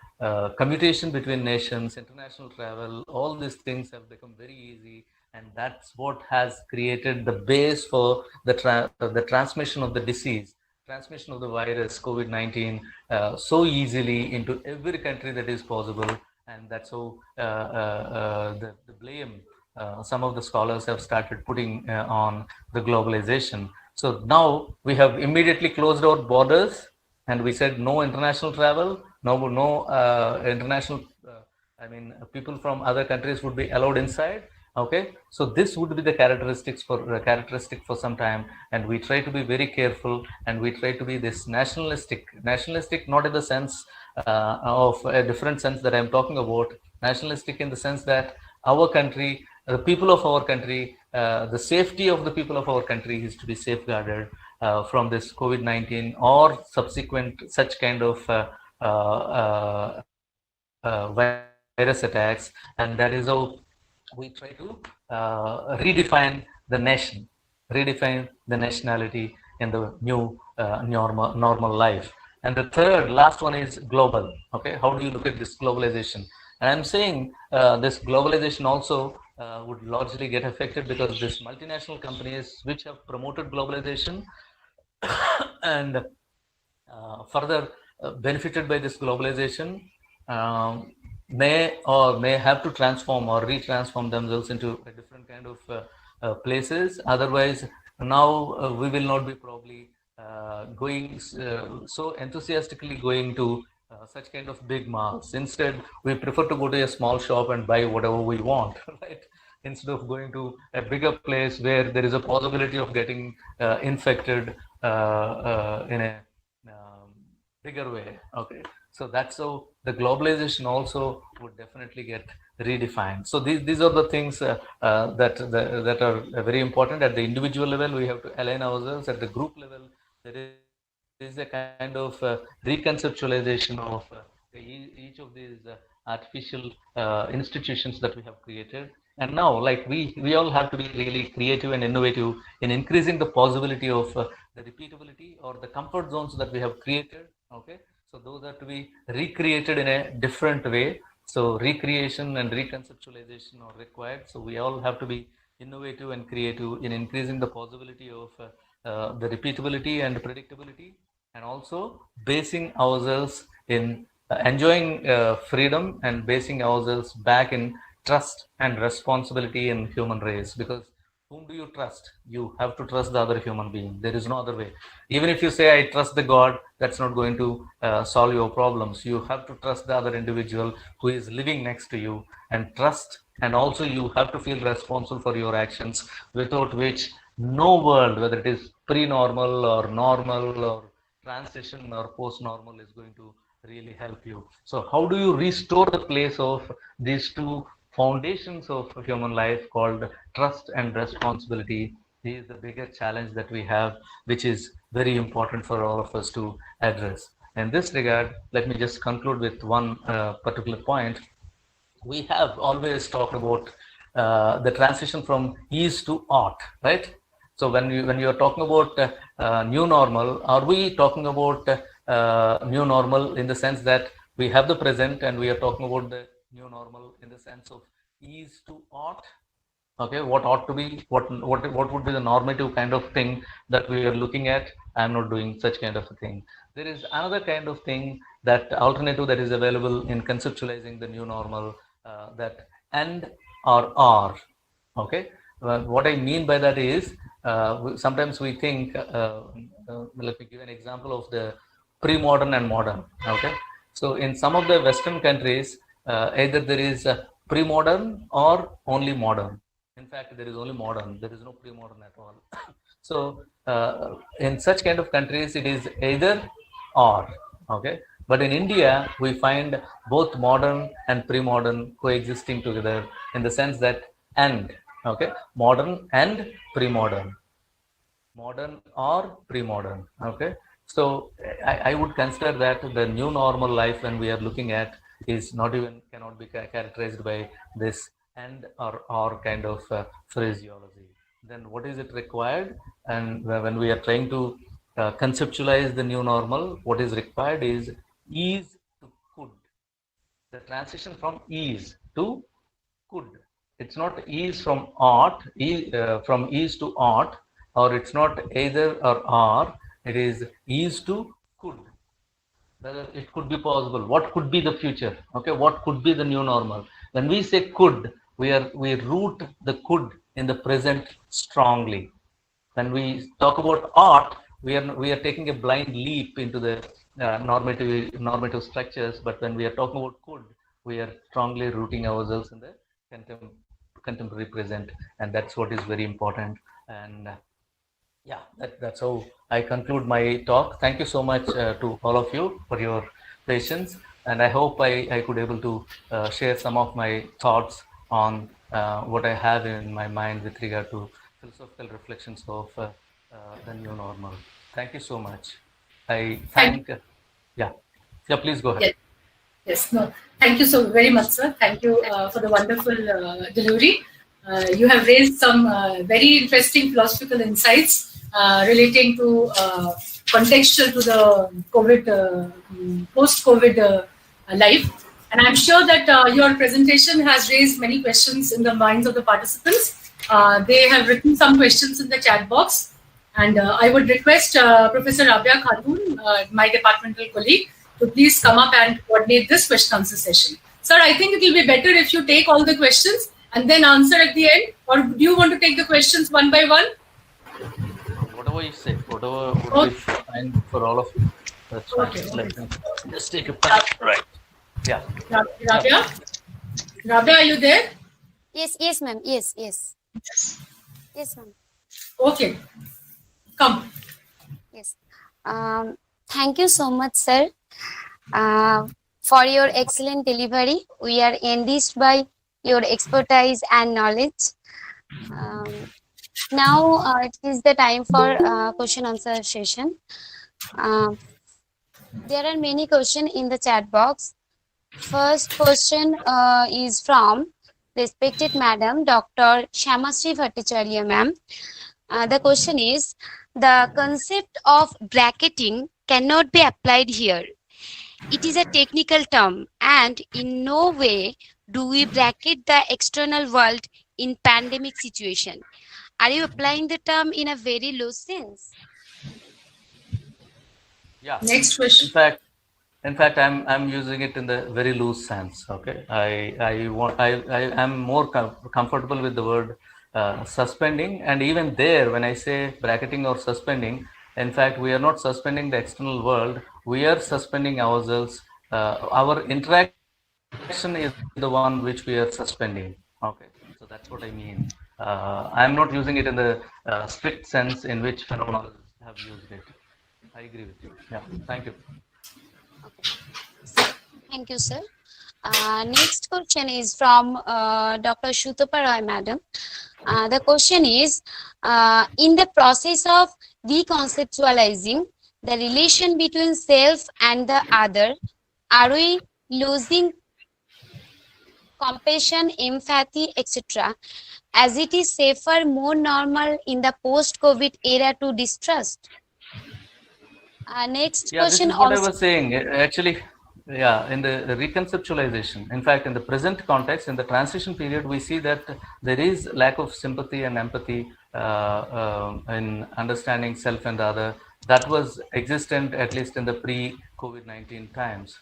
commutation between nations, international travel, all these things have become very easy, and that's what has created the base for the transmission of the disease, transmission of the virus COVID-19 so easily into every country that is possible. And that's how the blame some of the scholars have started putting on the globalization. So now we have immediately closed our borders, and we said no international travel, no international, people from other countries would be allowed inside. Okay, so this would be the characteristic for some time, and we try to be very careful, and we try to be this nationalistic, not in the sense of a different sense that I'm talking about, nationalistic in the sense that our country, the people of our country, the safety of the people of our country is to be safeguarded from this COVID-19 or subsequent such kind of virus attacks. And that is how we try to redefine the nation, redefine the nationality in the new normal life. And the last one is global. Okay, how do you look at this globalization? And I'm saying this globalization also would largely get affected because these multinational companies which have promoted globalization and further benefited by this globalization may have to transform or retransform themselves into a different kind of places. Otherwise, now we will not be probably going so enthusiastically going to such kind of big malls. Instead, we prefer to go to a small shop and buy whatever we want, right? Instead of going to a bigger place where there is a possibility of getting infected in a bigger way. Okay, so that's how the globalization also would definitely get redefined. So these are the things that are very important. At the individual level, we have to align ourselves. At the group level, there is a kind of reconceptualization of each of these artificial institutions that we have created. And now, like we all have to be really creative and innovative in increasing the possibility of the repeatability or the comfort zones that we have created. Okay, so those are to be recreated in a different way, So recreation and reconceptualization are required. So we all have to be innovative and creative in increasing the possibility of the repeatability and predictability, and also basing ourselves in enjoying freedom and basing ourselves back in trust and responsibility in human race. Because whom do you trust? You have to trust the other human being. There is no other way. Even if you say I trust the God, that's not going to solve your problems. You have to trust the other individual who is living next to you, and trust, and also you have to feel responsible for your actions, without which no world, whether it is pre-normal or normal or transition or post-normal, is going to really help you. So how do you restore the place of these two foundations of human life called trust and responsibility? This is the bigger challenge that we have, which is very important for all of us to address. In this regard, let me just conclude with one particular point. We have always talked about the transition from ease to art, right? So when you are talking about new normal, are we talking about new normal in the sense that we have the present, and we are talking about the new normal in the sense of ease to art? Okay, what ought to be, what would be the normative kind of thing that we are looking at? I'm not doing such kind of a thing. There is another kind of thing, that alternative that is available in conceptualizing the new normal, that and or are. Okay, what I mean by that is, sometimes we think, let me give an example of the pre-modern and modern. Okay, so in some of the Western countries, either there is a pre-modern or only modern. In fact, there is only modern. There is no pre-modern at all. So in such kind of countries, it is either or. Okay, but in India, we find both modern and pre-modern coexisting together, in the sense that and. Okay, modern and pre-modern, modern or pre-modern. Okay, so I would consider that the new normal life, when we are looking at, is not even, cannot be characterized by this and or kind of phraseology. Then what is it required? And when we are trying to conceptualize the new normal, what is required is ease to could. The transition from ease to could. It's not ease from art, from ease to art, or it's not either or are. It is ease to could. Whether it could be possible, what could be the future? Okay, what could be the new normal? When we say could, we root the could in the present strongly. When we talk about art, we are taking a blind leap into the normative structures. But when we are talking about could, we are strongly rooting ourselves in the contemporary present, and that's what is very important. And yeah, that's how I conclude my talk. Thank you so much to all of you for your patience, and I hope I could able to share some of my thoughts on what I have in my mind with regard to philosophical reflections of the new normal. Thank you so much. I thank. Yeah, please go ahead. Yes. Yes, no, thank you so very much, sir. Thank you for the wonderful delivery. You have raised some very interesting philosophical insights relating to contextual to the COVID, post-COVID life. And I'm sure that your presentation has raised many questions in the minds of the participants. They have written some questions in the chat box. And I would request Professor Rabia Khatun, my departmental colleague, to please come up and coordinate this question answer session. Sir, I think it will be better if you take all the questions and then answer at the end. Or do you want to take the questions one by one? Whatever you say, whatever would be fine for all of you. That's fine. Okay. Let me just take a pen. Right. Yeah. Rabia? Rabia, are you there? Yes, ma'am. Yes, ma'am. Okay. Come. Yes. Thank you so much, sir, for your excellent delivery. We are enriched by your expertise and knowledge. Now it is the time for question answer session. There are many questions in the chat box. First question is from respected Madam Dr. Shyamashri Bhattacharya, ma'am. The question is, the concept of bracketing cannot be applied here. It is a technical term, and in no way do we bracket the external world in pandemic situation. Are you applying the term in a very loose sense? Yeah. Next In question. fact, I'm using it in the very loose sense. Okay. I am more comfortable with the word suspending, and even there, when I say bracketing or suspending, in fact, we are not suspending the external world. We are suspending ourselves. Our interaction is the one which we are suspending. Okay. So that's what I mean. I'm not using it in the strict sense in which phenomenologists have used it. I agree with you. Yeah. Thank you. Okay. Thank you, sir. Next question is from Dr. Shutapa Roy, madam. The question is, in the process of deconceptualizing the relation between self and the other, are we losing compassion, empathy, etc., as it is safer, more normal in the post-COVID era to distrust? Next Yeah, this question is what I also. was saying. Actually, yeah, in the reconceptualization, in fact, in the present context, in the transition period, we see that there is lack of sympathy and empathy in understanding self and the other. That was existent at least in the pre-COVID-19 times.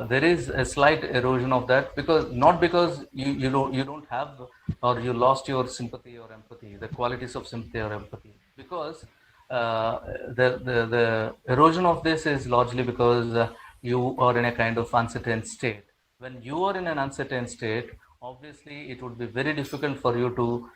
There is a slight erosion of that, because not because you don't have or you lost your sympathy or empathy, the qualities of sympathy or empathy, because the erosion of this is largely because you are in a kind of uncertain state. When you are in an uncertain state, obviously it would be very difficult for you to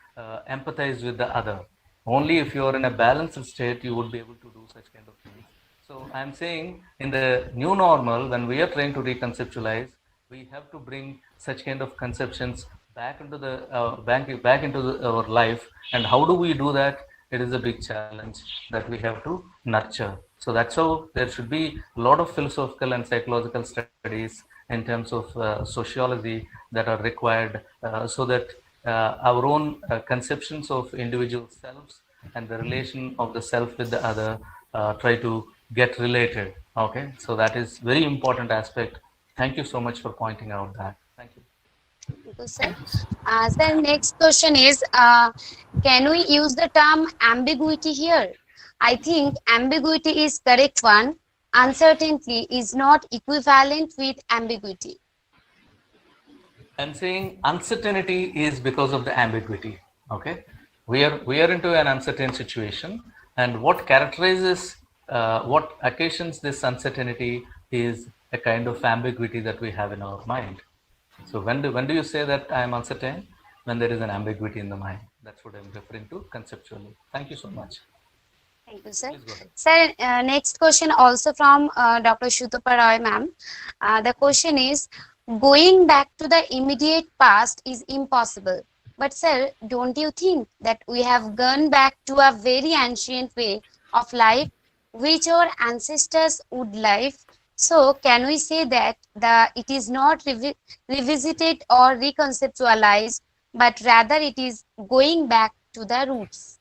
empathize with the other. Only if you are in a balanced state, you would be able to do such kind of things. So I'm saying, in the new normal, when we are trying to reconceptualize, we have to bring such kind of conceptions back into the back into our life. And how do we do that? It is a big challenge that we have to nurture. So that's how there should be a lot of philosophical and psychological studies in terms of sociology that are required, so that our own conceptions of individual selves and the relation of the self with the other try to get related. Okay, so that is very important aspect. Thank you so much for pointing out that. Thank you. Thank you, sir. Sir, next question is, can we use the term ambiguity here? I think ambiguity is correct one. Uncertainty is not equivalent with ambiguity. I'm saying uncertainty is because of the ambiguity. Okay, we are into an uncertain situation, and what characterizes, what occasions this uncertainty is a kind of ambiguity that we have in our mind. So when do you say that I am uncertain? When there is an ambiguity in the mind. That's what I'm referring to conceptually. Thank you so much. Thank you, sir. Please go ahead. Sir, next question also from Dr. Shutapa Roy, ma'am. The question is, going back to the immediate past is impossible. But sir, don't you think that we have gone back to a very ancient way of life which our ancestors would live? So can we say that it is not revisited or reconceptualized, but rather it is going back to the roots?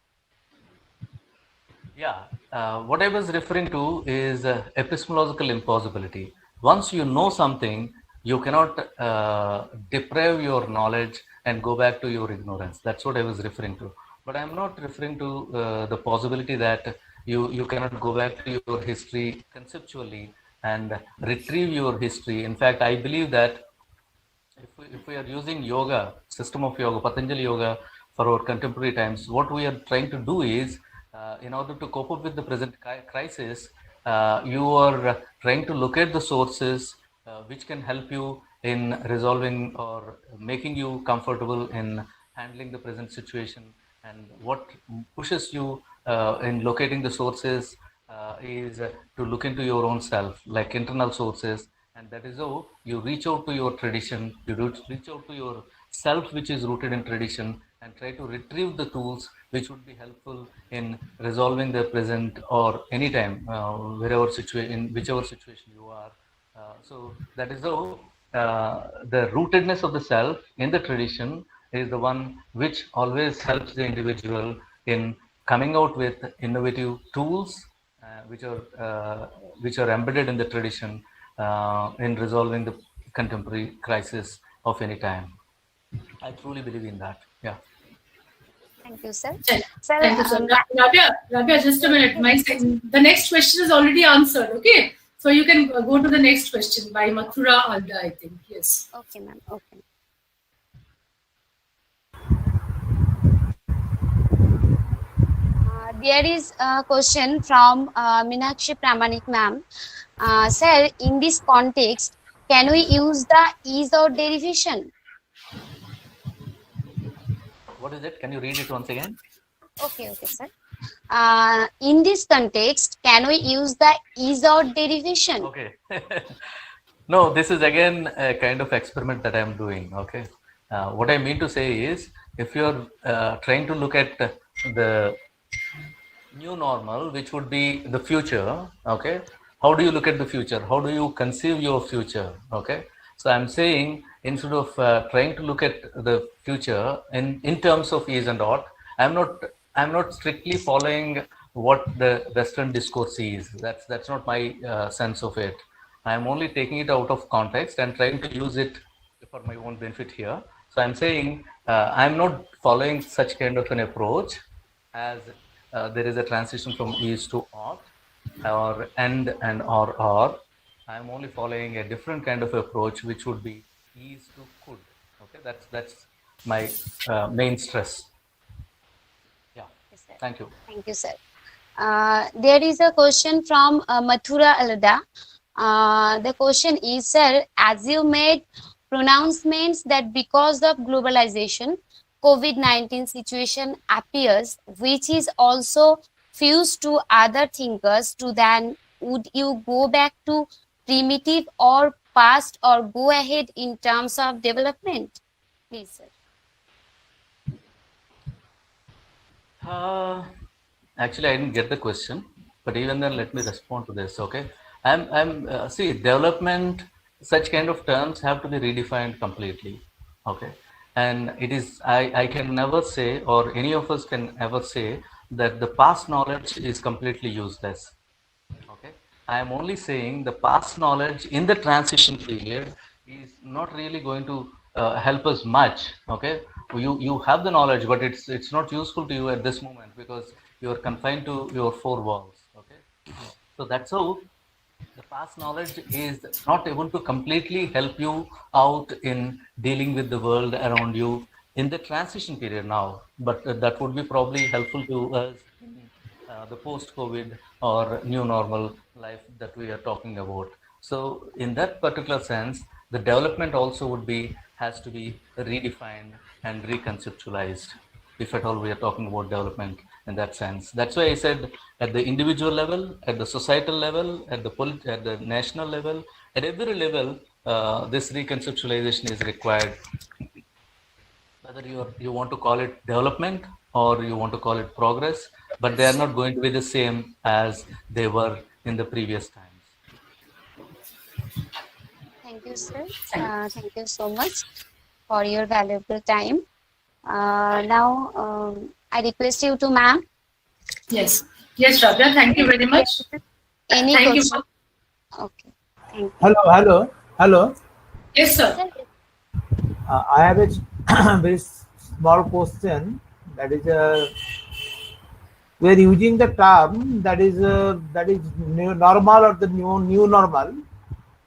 Yeah, what I was referring to is epistemological impossibility. Once you know something, you cannot deprive your knowledge and go back to your ignorance. That's what I was referring to. But I'm not referring to the possibility that you cannot go back to your history conceptually and retrieve your history. In fact, I believe that if we are using yoga, system of yoga, Patanjali yoga, for our contemporary times, what we are trying to do is, in order to cope up with the present crisis, you are trying to locate the sources which can help you in resolving or making you comfortable in handling the present situation. And what pushes you in locating the sources is to look into your own self, like internal sources. And that is how you reach out to your tradition, you reach out to your self which is rooted in tradition, and try to retrieve the tools which would be helpful in resolving the present or anytime, wherever situation, in whichever situation you are. So that is how the rootedness of the self in the tradition is the one which always helps the individual in coming out with innovative tools which are embedded in the tradition, in resolving the contemporary crisis of any time. I truly believe in that. Yeah. Thank you, sir. Sir, thank you, sir. Rabia, just a minute. The next question is already answered. Okay, so you can go to the next question by Mathura Alda, I think. Yes. Okay, ma'am. Okay. There is a question from Meenakshi Pramanik, ma'am. Sir, in this context, can we use the is or derivation? What is it? Can you read it once again? Okay, sir. In this context, can we use the is or derivation? Okay. No, this is again a kind of experiment that I'm doing. Okay. What I mean to say is, if you're trying to look at the new normal, which would be the future, okay, how do you look at the future? How do you conceive your future? Okay. So I'm saying, instead of trying to look at the future in terms of is and ought, I'm not strictly following what the Western discourse is. That's not my sense of it. I'm only taking it out of context and trying to use it for my own benefit here. So I'm saying I'm not following such kind of an approach as there is a transition from is to ought, or and or. I'm only following a different kind of approach, which would be is to could. Okay, that's my main stress. Yeah. Yes, sir. Thank you. Thank you, sir. There is a question from Mathura Alda. The question is, sir, as you made pronouncements that because of globalization, COVID-19 situation appears, which is also fused to other thinkers, to then would you go back to primitive or past, or go ahead in terms of development? Please, sir. Actually, I didn't get the question, but even then, let me respond to this. Okay, see, development, such kind of terms have to be redefined completely. Okay, and it is I can never say, or any of us can ever say, that the past knowledge is completely useless. Okay, I am only saying the past knowledge in the transition period is not really going to help us much. Okay, you have the knowledge, but it's not useful to you at this moment because you are confined to your four walls. Okay, so that's how the past knowledge is not able to completely help you out in dealing with the world around you in the transition period now, but that would be probably helpful to us in the post-COVID or new normal life that we are talking about. So in that particular sense, the development also has to be redefined and reconceptualized, if at all we are talking about development in that sense. That's why I said at the individual level, at the societal level, at the national level, at every level, this reconceptualization is required. Whether you want to call it development or you want to call it progress, but they are not going to be the same as they were in the previous times. Thank you, sir. Thank you so much for your valuable time. Now, I request you to, ma'am. Yes, Rabia, thank you very much. Any Thank question? you. Okay, thank you. Hello. Yes, sir. I have a very small question. That is, we are using the term that is new normal or the new normal,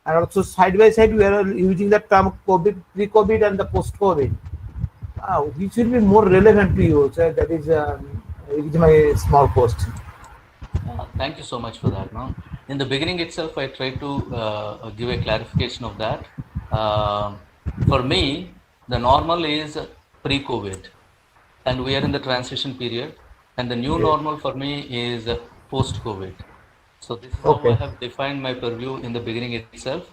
and also side by side we are using the term COVID, pre-COVID, and the post-COVID. Which will be more relevant to you? So that is my small question. Thank you so much for that. No? In the beginning itself, I tried to give a clarification of that. For me, the normal is pre-COVID, and we are in the transition period, and the new normal for me is post-COVID. So this is how I have defined my purview in the beginning itself,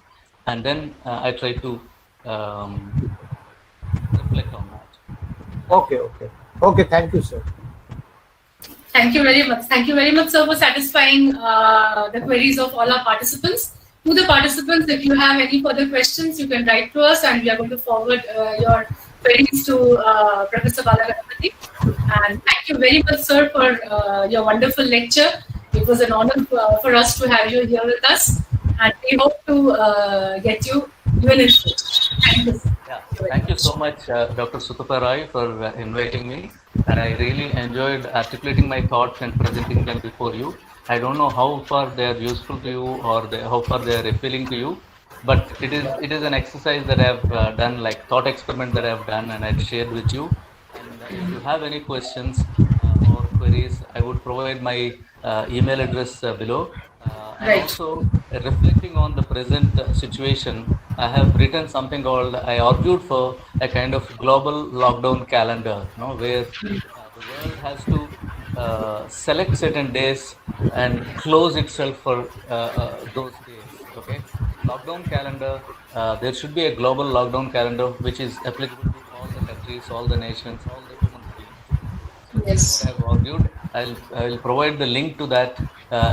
and then I try to reflect on that. Okay. Thank you, sir. Thank you very much. Thank you very much, sir, for satisfying the queries of all our participants. To the participants, if you have any further questions, you can write to us, and we are going to forward your queries to Professor Balaganapati. And thank you very much, sir, for your wonderful lecture. It was an honor for us to have you here with us. and we hope to get you even in future. Thank you. Yeah, thank you so much, Dr. Sutapa Rai, for inviting me. And I really enjoyed articulating my thoughts and presenting them before you. I don't know how far they are useful to you or how far they are appealing to you, but it is an exercise that I have done, like thought experiment that I have done, and I've shared with you. And if you have any questions or queries, I would provide my email address below. And Right. also, reflecting on the present situation, I have written something called, I argued for a kind of global lockdown calendar, where the world has to select certain days and close itself for those days. Okay, lockdown calendar. There should be a global lockdown calendar which is applicable to all the countries, all the nations, all the human beings. So this is Yes. what I have argued. I'll provide the link to that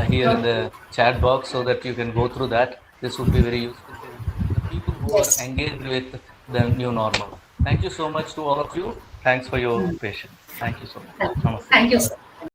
here in the chat box so that you can go through that. This would be very useful to the people who are Yes. engaged with the new normal. Thank you so much to all of you. Thanks for your patience. Thank you so much. Namaste. Thank you, sir.